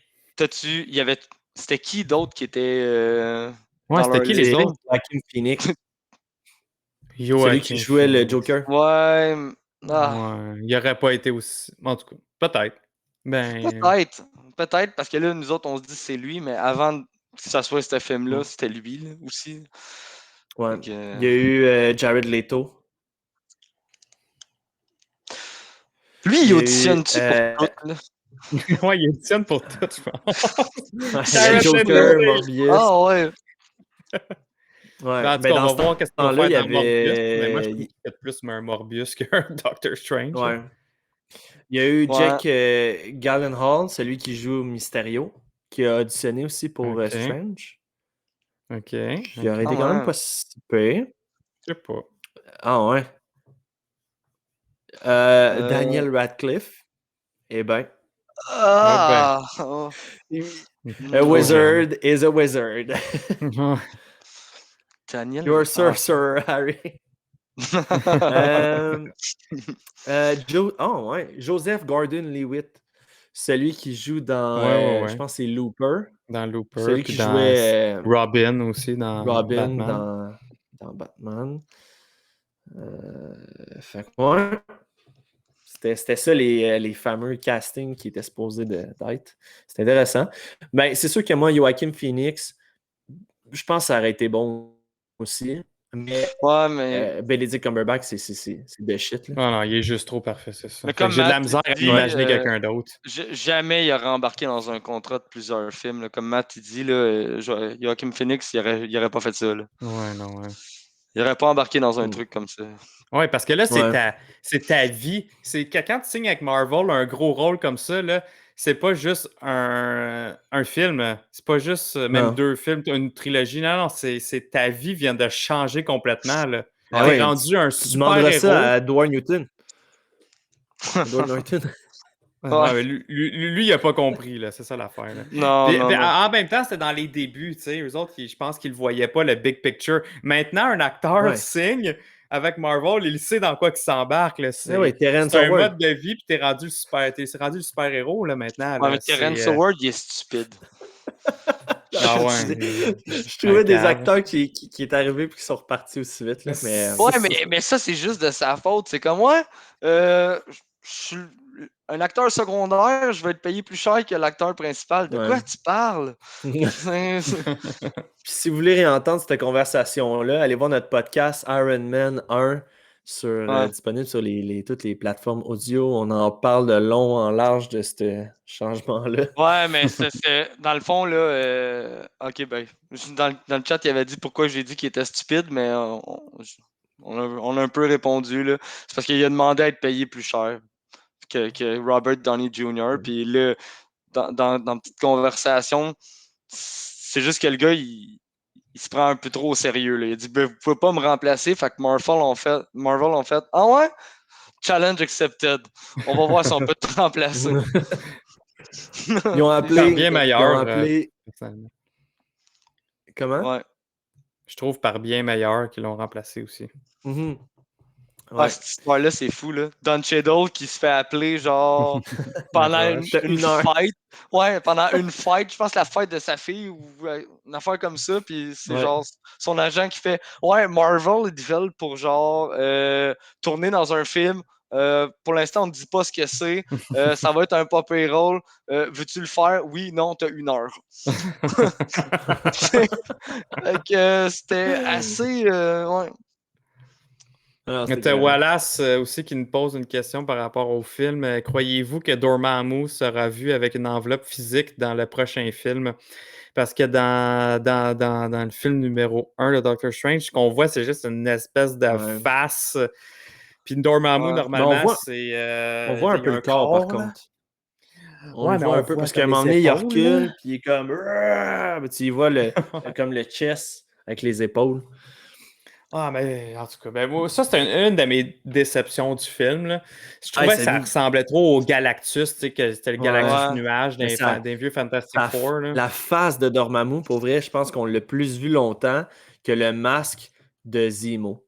c'était qui d'autre qui était c'était qui les autres? Joaquin Phoenix. Celui qui jouait le Joker. Ouais. Il aurait pas été aussi. En tout cas, peut-être. Peut-être, parce que là, nous autres, on se dit c'est lui, mais avant que ça soit ce film-là, c'était lui là, aussi. Ouais. Donc, il y a eu Jared Leto. Lui, il auditionne-tu pour tout, là? Ouais, il éditionne pour tout, je pense. Le Joker, Morbius. Ah ouais. Ouais. Ben, en tout Ben, cas, dans on ce va voir qu'est-ce qu'on va temps-là, faire il y dans Morbius. Mais moi, je avait. trouve qu'il fait plus un Morbius qu'un Doctor Strange. Ouais. Il y a eu Ouais. Jake Gyllenhaal, celui qui joue Mysterio, qui a auditionné aussi pour Ok. Strange. OK. Qui aurait été Ah quand même ouais. pas si pire. Je sais pas. Ah ouais. Euh, Daniel Radcliffe. Eh ben. Ah! Oh. A Trop wizard is a wizard. jeune. Daniel. You're Ah. Sorcerer, Harry. Oh ouais. Joseph Gordon-Levitt. Celui qui joue dans, Ouais. je pense que c'est Looper. Dans Looper, Celui puis qui dans jouait Robin aussi, dans Robin Batman. dans Batman. Fait que, ouais. C'était ça les fameux castings qui étaient supposés d'être. C'était intéressant. Ben, c'est sûr que moi, Joaquin Phoenix, je pense que ça aurait été bon aussi. Mais Ouais, mais. Benedict Cumberbatch, c'est de shit. Là. Non, il est juste trop parfait, c'est ça. Mais Fait que comme j'ai de la Matt misère à dit, imaginer quelqu'un d'autre. jamais il aurait embarqué dans un contrat de plusieurs films. Là. Comme Matt il dit, là, Joaquin Phoenix, il aurait pas fait ça. Là. Ouais, non, ouais. Il aurait pas embarqué dans un truc comme ça. Ouais, parce que là, Ouais. c'est ta vie. C'est que quand tu signes avec Marvel un gros rôle comme ça, là, c'est pas juste un film. C'est pas juste même Non. 2 films, une trilogie. Non, c'est ta vie vient de changer complètement. Là. Ah T'es ouais, rendu un tu demanderas ça super-héros. à Edward Newton. Edward Norton. Ouais, mais lui, il a pas compris, là. C'est ça l'affaire. Là. Non, Puis, non, puis, non. en même temps, c'était dans les débuts, tu sais. Eux autres, je pense qu'ils ne voyaient pas le big picture. Maintenant, un acteur Ouais. signe avec Marvel, il sait dans quoi il s'embarque. Là. C'est Ouais, Terrence c'est un Howard. mode de vie, puis t'es rendu le super-héros, là, maintenant. Ouais, Là. mais Terrence C'est, Howard, il est stupide. Ah ouais. Je trouvais des acteurs qui est arrivé et qui sont repartis aussi vite. Là, mais, Ouais, mais ça, c'est juste de sa faute. C'est comme, ouais, je suis un acteur secondaire, je vais être payé plus cher que l'acteur principal. De quoi tu parles? Puis si vous voulez réentendre cette conversation-là, allez voir notre podcast Iron Man 1 disponible sur toutes les plateformes audio. On en parle de long en large de ce changement-là. Ouais, mais dans le fond, là, ok, ben, dans le chat, il avait dit pourquoi j'ai dit qu'il était stupide, mais on a un peu répondu, là. C'est parce qu'il a demandé à être payé plus cher que Robert Downey Jr. Puis là, dans une petite conversation, c'est juste que le gars, il se prend un peu trop au sérieux. Là. Il a dit ben, vous pouvez pas me remplacer. Fait que Marvel ont fait ah ouais? Challenge accepted. On va voir si on peut te remplacer. Ils ont appelé. bien meilleur. Comment? Ouais. Je trouve par bien meilleur qu'ils l'ont remplacé aussi. Mm-hmm. Ouais. Cette histoire-là, c'est fou, là. Don Cheadle qui se fait appeler, genre, pendant une fight. Ouais, pendant une fight. Je pense la fight de sa fille ou une affaire comme ça. Puis c'est genre son agent qui fait ouais, Marvel, ils veulent pour, genre, tourner dans un film. Pour l'instant, on ne dit pas ce que c'est. Ça va être un pop-up role. Veux-tu le faire? Oui, non, t'as 1 heure. C'était assez. Ouais. T'as Wallace aussi qui nous pose une question par rapport au film. Croyez-vous que Dormammu sera vu avec une enveloppe physique dans le prochain film? Parce que dans le film numéro 1 de Doctor Strange, ce qu'on voit, c'est juste une espèce de face. Puis Dormammu, normalement, c'est... on voit un peu le corps, par contre. On le voit un peu, parce qu'à un moment donné, il recule, puis il est comme... Tu vois comme le chest avec les épaules. Ah, mais en tout cas, ben, moi, ça, c'était une de mes déceptions du film. Là. Je trouvais que ça ressemblait trop au Galactus, tu sais, que c'était le Galactus nuage des vieux Fantastic Four. Là. La face de Dormammu, pour vrai, je pense qu'on l'a plus vu longtemps que le masque de Zemo.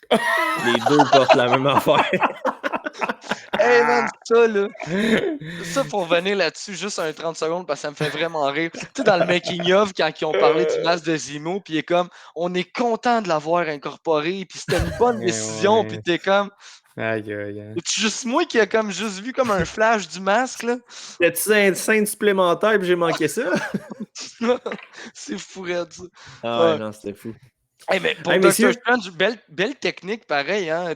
Les deux portent la même affaire. Hey man, ça là. Ça pour revenir là-dessus, juste un 30 secondes parce que ça me fait vraiment rire. Tu sais, dans le making-of, quand ils ont parlé du masque de Zemo, puis il est comme on est content de l'avoir incorporé, puis c'était une bonne décision, puis t'es comme. Aïe, aïe, aïe. C'est juste moi qui a comme juste vu comme un flash du masque là. Y'a-tu une scène supplémentaire puis j'ai manqué ça? C'est fou, raide, ça. Ah ouais, non, c'était fou. Hey, mais pour Doctor Strange, belle technique pareil, hein,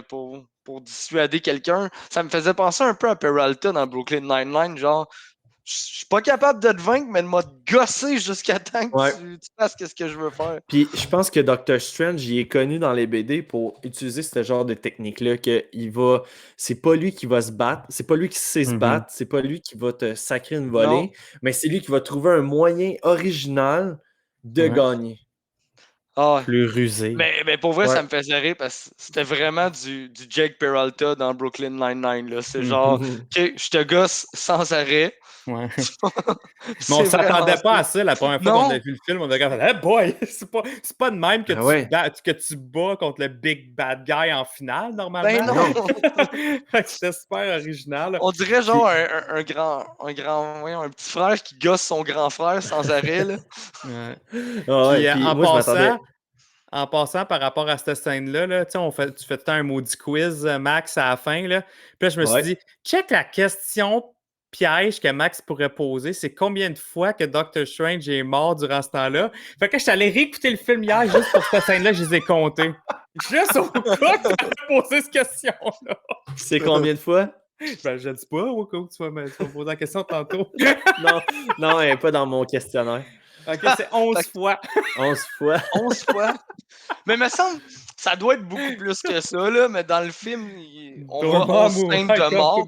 pour pour dissuader quelqu'un. Ça me faisait penser un peu à Peralta dans Brooklyn Nine-Nine, genre, je suis pas capable de te vaincre, mais de m'a gossé jusqu'à temps que Ouais. tu fasses ce que je veux faire. Puis je pense que Doctor Strange, il est connu dans les BD pour utiliser ce genre de technique-là, c'est pas lui qui va se battre, c'est pas lui qui sait se battre, c'est pas lui qui va te sacrer une volée, mais c'est lui qui va trouver un moyen original de gagner. Ah ouais. Plus rusé. Mais pour vrai, Ouais. ça me faisait rire parce que c'était vraiment du Jake Peralta dans Brooklyn Nine-Nine. Là. C'est genre, OK, je te gosse sans arrêt. Ouais. Mais C'est on s'attendait vraiment pas à ça la première fois Non. qu'on a vu le film. On a dit, hey boy, c'est pas de même que, Ah ouais. que tu bats contre le big bad guy en finale, normalement. Ben non. C'était super original. On dirait genre un petit frère qui gosse son grand frère sans arrêt. Là. Ouais. Ah ouais, Puis, puis moi, je m'attendais. en passant par rapport à cette scène-là, là, tu fais tout le temps un maudit quiz, Max, à la fin. Là. Puis là, je me suis dit, check la question piège que Max pourrait poser. C'est combien de fois que Doctor Strange est mort durant ce temps-là? Fait que je suis allé réécouter le film hier juste pour cette scène-là, je les ai comptés. Juste au cas que tu avais posé cette question-là. C'est combien de fois? Ben, je ne dis pas, au cas où tu vas me poser la question tantôt. non, elle n'est pas dans mon questionnaire. OK, c'est 11 fois. 11 fois. 11 fois. Mais me semble, ça doit être beaucoup plus que ça, là, mais dans le film, on va 11 scènes de mort.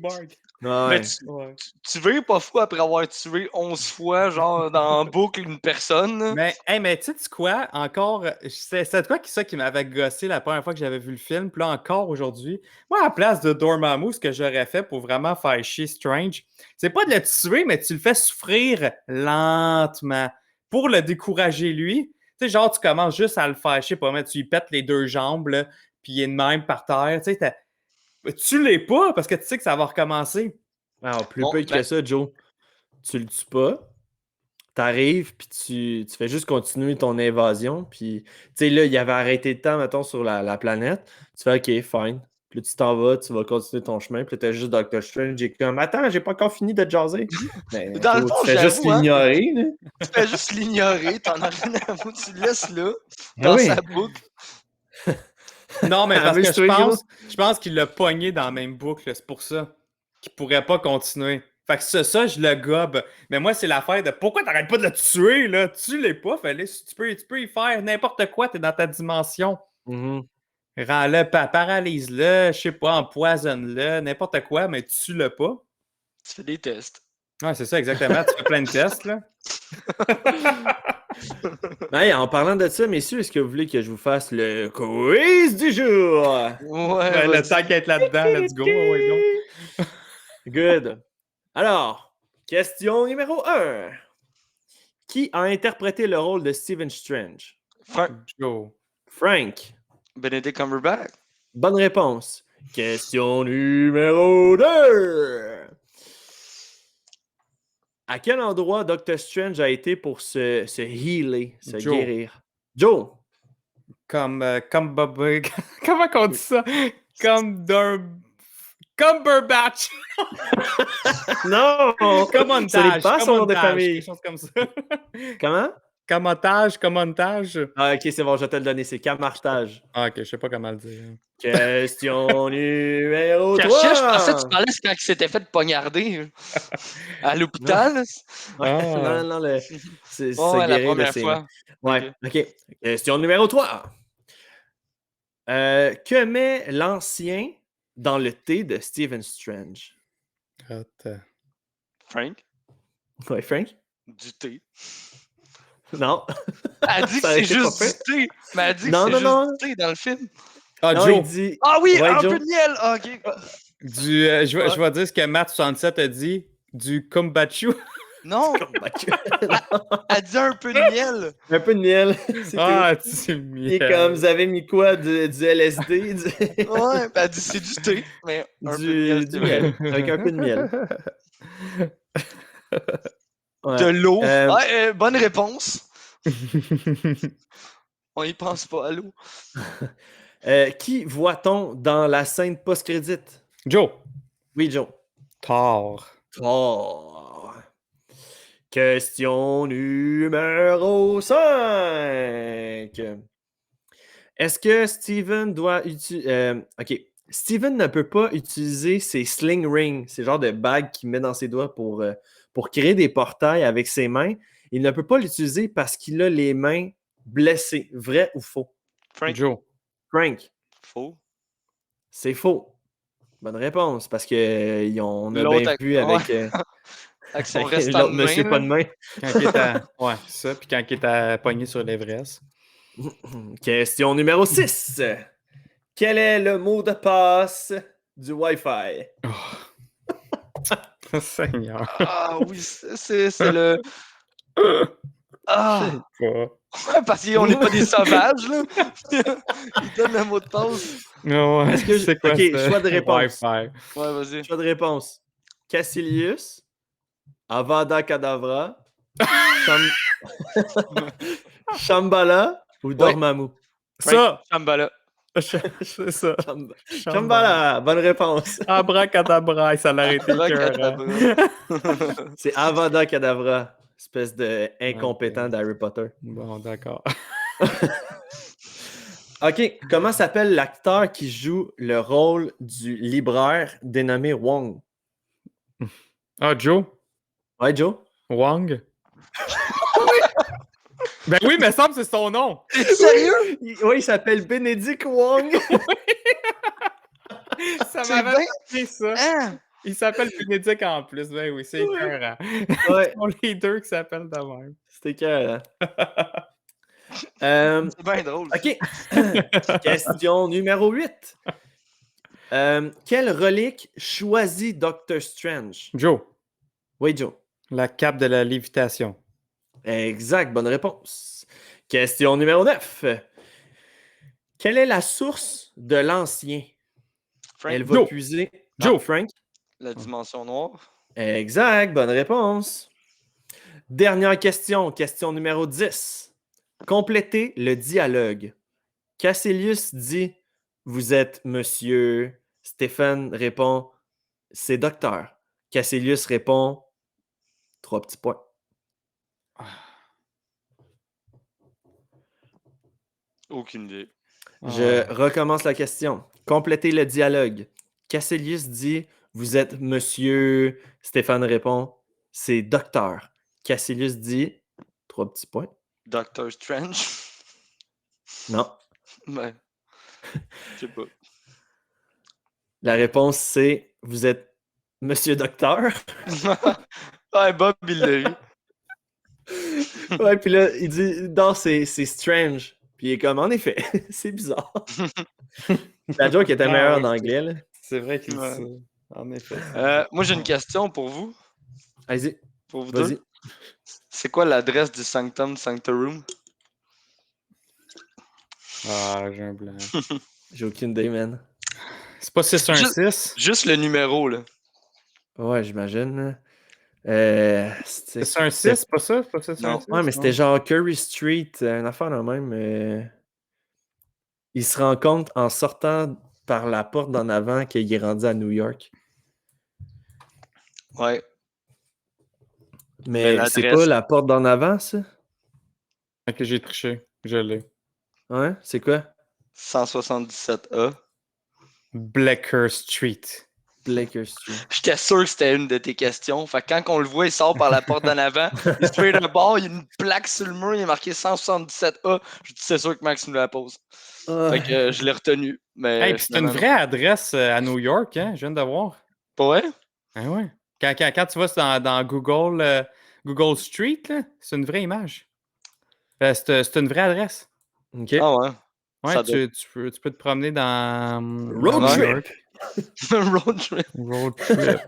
Mais tu vires pas fou après avoir tué 11 fois, genre, dans boucle une personne. Mais tu sais quoi? Encore, c'est de quoi ça qui m'avait gossé la première fois que j'avais vu le film. Puis là, encore aujourd'hui, moi, à la place de Dormammu, ce que j'aurais fait pour vraiment faire chier Strange, c'est pas de le tuer, mais tu le fais souffrir lentement pour le décourager, lui. Tu sais, genre, tu commences juste à le faire, je sais pas, mais tu lui pètes les 2 jambes, là, puis il est de même par terre. Tu sais, tu l'es pas parce que tu sais que ça va recommencer. Alors, plus peu que ça, Joe. Tu le tues pas. T'arrives, puis tu fais juste continuer ton invasion. Puis, tu sais, là, il avait arrêté le temps, mettons, sur la planète. Tu fais, OK, fine. Puis là, tu t'en vas, tu vas continuer ton chemin. Puis là, t'as juste Doctor Strange. J'ai comme, attends, j'ai pas encore fini de jaser. Mais, Dans le fond, tu fais juste l'ignorer. Hein? Tu fais juste l'ignorer. T'en as rien à foutre. Tu le laisses là, Ah dans oui. sa boucle. Non, mais parce que Amuse-toi, je pense qu'il l'a pogné dans la même boucle. C'est pour ça qu'il pourrait pas continuer. Fait que ça, je le gobe. Mais moi, c'est l'affaire de pourquoi t'arrêtes pas de le tuer, là? Tu l'es pas, fallait, tu peux y faire n'importe quoi, t'es dans ta dimension. Rends-le, paralyse-le, je sais pas, empoisonne-le, n'importe quoi, mais tue-le pas. Tu fais des tests. Ouais, c'est ça, exactement. Tu fais plein de tests, là. Hey, en parlant de ça, messieurs, est-ce que vous voulez que je vous fasse le quiz du jour? Ouais, le temps qu'être là-dedans, let's go. Ouais, non. Good. Alors, question numéro 1. Qui a interprété le rôle de Stephen Strange? Joe. Frank. Benedict Cumberbatch. Bonne réponse. Question numéro 2. À quel endroit Doctor Strange a été pour se healer, se guérir? Joe. Comme Bobby. Comment on dit ça? Cumberbatch! Non! Commentage. Ce n'est pas son nom de famille. Quelque chose comme ça. Comment? Commentage. Ah, ok, c'est bon, je vais te le donner. C'est camartage. Ah, ok, je sais pas comment le dire. Question numéro 3. Je pensais que tu parlais quand il s'était fait poignarder à l'hôpital. Non, c'est la première fois. Ouais, ok. Question numéro 3. Que met l'ancien dans le thé de Stephen Strange? Frank? Ouais, Frank? Du thé. Non. Elle dit que c'est juste du thé. Mais elle dit que c'est juste du thé dans le film. Ah, non, Joe. il dit... Ah oui, ouais, un Joe. peu de miel. Ah, ok. Je vais dire ce que Matt67 a dit. Du kombucha. Non. Elle dit un peu de miel. Un peu de miel. C'est miel. Et comme vous avez mis quoi? Du LSD? Ouais, elle dit c'est du thé. Mais du miel. Avec un peu de miel. Ouais. De l'eau. Bonne réponse. On y pense pas à l'eau. Qui voit-on dans la scène post-crédit? Joe. Oui, Joe. Thor. Question numéro 5. Est-ce que Steven doit utiliser... OK. Steven ne peut pas utiliser ses sling rings, ces genres de bagues qu'il met dans ses doigts pour créer des portails avec ses mains. Il ne peut pas l'utiliser parce qu'il a les mains blessées. Vrai ou faux? Frank, Joe. Frank, faux. c'est faux. Bonne réponse, parce qu'on a L'autre bien avec- vu avec, Avec son avec restant de l'autre monsieur main, pas là. de main. Quand il est à... Ouais, ça. Puis quand il est à pogner sur l'Everest. Question numéro 6. Quel est le mot de passe du Wi-Fi? Seigneur. Ah oui, c'est le. Ah! Pas. Parce qu'on n'est pas des sauvages, là. Il donne le mot de passe. Ouais, Est-ce que c'est quoi ok, ça? choix de réponse. Wi-Fi. Ouais, vas-y. Choix de réponse. Cassilius, Avada Kedavra, Shambhala ou Dormammu? Ça! Shambhala. C'est ça. Shambhala, bonne réponse. Abracadabra, ça l'aurait été Abracadabra. écœurant. C'est Avada Kedavra, espèce de incompétent d'Harry Potter. Bon, d'accord. Ok, comment s'appelle l'acteur qui joue le rôle du libraire dénommé Wong? Ah, Joe? Ouais, Joe? Wang? Ben oui, mais semble que c'est son nom. Sérieux? Oui, il s'appelle Benedict Wong. Ça C'est m'avait bien- marqué ça. Hein? Il s'appelle Bénédicte en plus. Ben oui, c'est écœurant. Ouais, Ce sont les deux qui s'appellent de même. c'était clair. C'est bien drôle. Ok. Question numéro 8. Quelle relique choisit Doctor Strange? Joe, Oui, Joe. la cape de la lévitation. Exact, bonne réponse. Question numéro 9. Quelle est la source de l'ancien? Frank, Elle va Joe. puiser. Joe. Frank. la dimension noire. Exact, bonne réponse. Dernière question, question numéro 10. Complétez le dialogue. Cassilius dit « Vous êtes monsieur ». Stéphane répond « C'est docteur ». Cassilius répond « 3 petits points ». Aucune idée. Je recommence la question. Complétez le dialogue. Cassilius dit « Vous êtes monsieur ». Stéphane répond « C'est docteur ». Cassilius dit « 3 petits points Doctor Strange. ». Non. Ben. Je sais pas. La réponse, c'est « Vous êtes monsieur docteur ». Ouais, Bob, il l'a eu. Ouais, puis là, il dit « Non, c'est strange ». Puis il est comme « En effet, c'est bizarre ». La joke était meilleure en anglais, là. C'est vrai qu'il Ouais. dit ça. En effet. Moi, j'ai une question pour vous. Allez-y, Pour vous vas-y. deux. C'est quoi l'adresse du Sanctum Sanctorum? Ah, j'ai un blanc. J'ai aucune idée, man. C'est pas 616? Juste le numéro, là. Ouais, j'imagine. C'est un 6, c'est pas ça? C'est pas 616? Non. Ouais, mais c'était genre Curry Street, une affaire de même. Il se rend compte en sortant par la porte d'en avant qu'il est rendu à New York. Ouais. Mais Mais c'est l'adresse- pas la porte d'en avant, ça? Ok, j'ai triché. Je l'ai. Ouais, c'est quoi? 177A. Blacker Street. Blaker Street. J'étais sûr que c'était une de tes questions. Fait que quand on le voit, il sort par la porte d'en avant. Il se fait d'un bord, il y a une plaque sur le mur, il est marqué 177A. Je dis c'est sûr que Max nous la pose. Fait que je l'ai retenu. Mais Hey, puis c'est une finalement, vraie adresse à New York, hein? Je viens de voir. pas vrai? Ah ouais. Quand tu vas dans Google, Google Street, là, c'est une vraie image. C'est une vraie adresse. OK. Ah ouais. Ouais, Ça tu peux te promener dans Road dans New trip. York. Road trip. Road trip.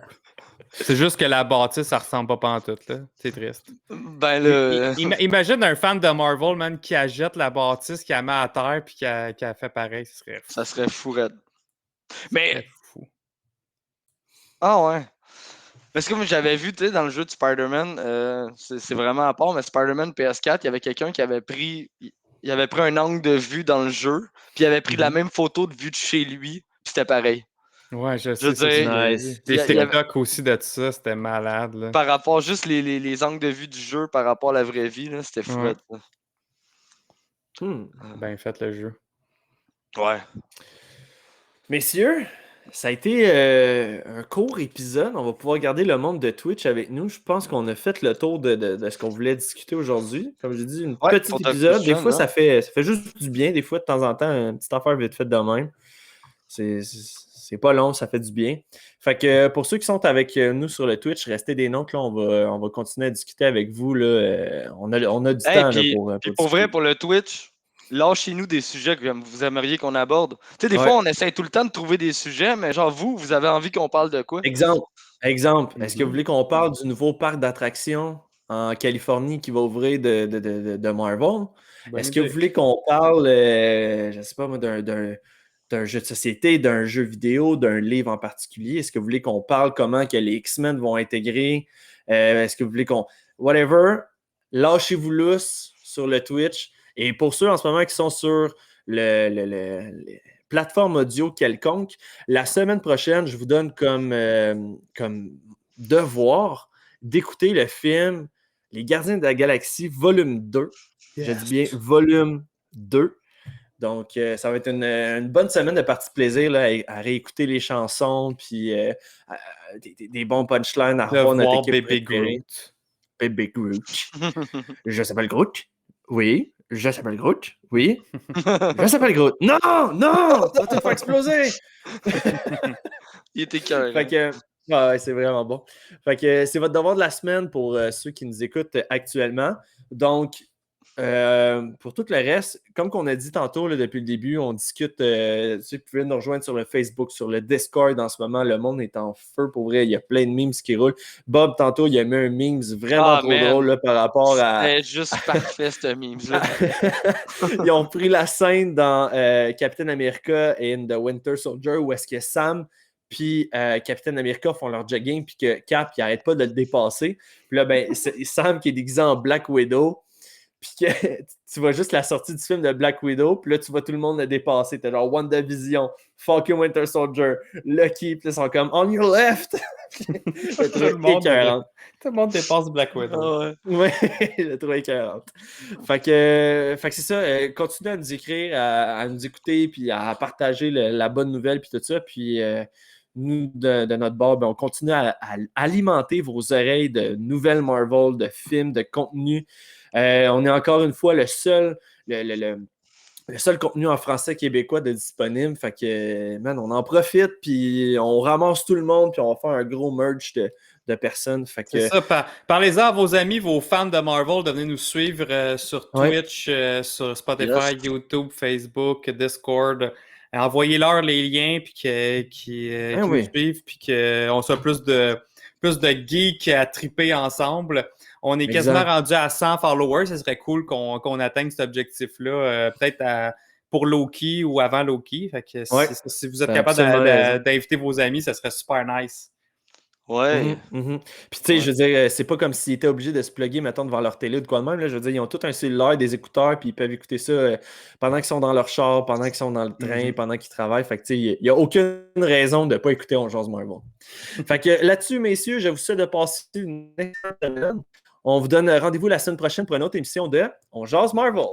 C'est juste que la bâtisse, ça ressemble pas pantoute, là. C'est triste. Ben là. Imagine un fan de Marvel, man, qui achète la bâtisse, qui la met à terre, puis qui a fait pareil. Ce serait fou. Ça serait fou, raide. Mais. Très fou. Ah ouais. Parce que comme j'avais vu, tu sais, dans le jeu de Spider-Man, c'est vraiment à part, mais Spider-Man PS4, il y avait quelqu'un qui avait pris. Il avait pris un angle de vue dans le jeu, puis il avait pris la même photo de vue de chez lui, puis c'était pareil. Ouais, je veux sais. dire, nice. Des il y avait- TikTok aussi de ça, c'était malade, là. Par rapport juste les angles de vue du jeu par rapport à la vraie vie, là, c'était fou. Ouais. ça. Hmm. Ben, faites le jeu. Ouais. Messieurs, ça a été un court épisode. On va pouvoir garder le monde de Twitch avec nous. Je pense qu'on a fait le tour de ce qu'on voulait discuter aujourd'hui. Comme je dis, un Ouais, petit pour Doctor épisode. Des Strange, fois, hein. ça fait juste du bien. Des fois, de temps en temps, une petite affaire vite faite de même. C'est pas long, ça fait du bien. Fait que pour ceux qui sont avec nous sur le Twitch, restez des notes. Là, on va continuer à discuter avec vous. Là. On a du Hey, temps là, puis pour pour vrai, discuter. pour le Twitch, lâchez-nous des sujets que vous aimeriez qu'on aborde. Tu sais, des Ouais. fois, on essaie tout le temps de trouver des sujets, mais genre, vous avez envie qu'on parle de quoi? Exemple, est-ce que vous Mhm. voulez qu'on parle du nouveau parc d'attractions en Californie qui va ouvrir de Marvel? Bonne Est-ce que vous idée. voulez qu'on parle, je ne sais pas moi, d'un jeu de société, d'un jeu vidéo, d'un livre en particulier? Est-ce que vous voulez qu'on parle comment que les X-Men vont intégrer? Est-ce que vous voulez qu'on... Whatever, lâchez-vous lousse sur le Twitch. Et pour ceux en ce moment qui sont sur les plateformes audio quelconques, la semaine prochaine, je vous donne comme devoir d'écouter le film Les Gardiens de la Galaxie, volume 2. Je dis bien volume 2. Donc, ça va être une bonne semaine de partie plaisir là, à réécouter les chansons, puis des bons punchlines, à De revoir notre voir équipe Baby préférée. Groot. Baby Groot. Je s'appelle Groot. Oui. Je s'appelle Groot. Oui. Je s'appelle Groot. Non! Non! Ça va tout faire exploser! Il était cœur. Fait que, ouais, c'est vraiment bon. Fait que c'est votre devoir de la semaine pour ceux qui nous écoutent actuellement. Donc, pour tout le reste, comme qu'on a dit tantôt là, depuis le début, on discute. Tu sais, vous pouvez nous rejoindre sur le Facebook, sur le Discord en ce moment. Le monde est en feu pour vrai. Il y a plein de memes qui roulent. Bob, tantôt, il a mis un meme vraiment Ah, trop man. drôle là, par rapport à. C'était juste parfait, ce meme-là. Ils ont pris la scène dans Captain America and the Winter Soldier où est-ce que Sam puis Captain America font leur jogging puis que Cap, il arrête pas de le dépasser. Puis là, ben, c'est Sam qui est déguisé en Black Widow. Puis que tu vois juste la sortie du film de Black Widow, puis là, tu vois tout le monde le dépasser. T'as genre WandaVision, Falcon Winter Soldier, Lucky, puis ils sont comme « On your left! » Tout le monde dépasse Black Widow. Ah ouais. Ouais, le trou écœurant. Fait que c'est ça. Continuez à nous écrire, à nous écouter, puis à partager la bonne nouvelle, puis tout ça. Puis nous, de notre bord, ben, on continue à alimenter vos oreilles de nouvelles Marvel, de films, de contenu. On est encore une fois le seul contenu en français québécois de disponible. Fait que, man, on en profite, puis on ramasse tout le monde, puis on va faire un gros merge de personnes. Fait que, C'est ça. Parlez-en à vos amis, vos fans de Marvel, de venir nous suivre sur Ouais. Twitch, sur Spotify, YouTube, Facebook, Discord. Envoyez-leur les liens, puis qu'ils nous suivent, puis qu'on soit plus de geeks à triper ensemble. On est quasiment rendu à 100 followers. Ce serait cool qu'on atteigne cet objectif-là, peut-être pour Loki ou avant Loki. Fait que si vous êtes capable d'inviter vos amis, ça serait super nice. Ouais. Puis tu sais, je veux dire, c'est pas comme s'ils étaient obligés de se plugger, mettons, devant leur télé ou de quoi de même. Là. Je veux dire, ils ont tout un cellulaire, des écouteurs, puis ils peuvent écouter ça pendant qu'ils sont dans leur char, pendant qu'ils sont dans le train, pendant qu'ils travaillent. Fait que tu sais, il n'y a aucune raison de ne pas écouter On Jase Marvel. Fait que là-dessus, messieurs, je vous souhaite de passer une excellente semaine. On vous donne rendez-vous la semaine prochaine pour une autre émission de On Jase Marvel.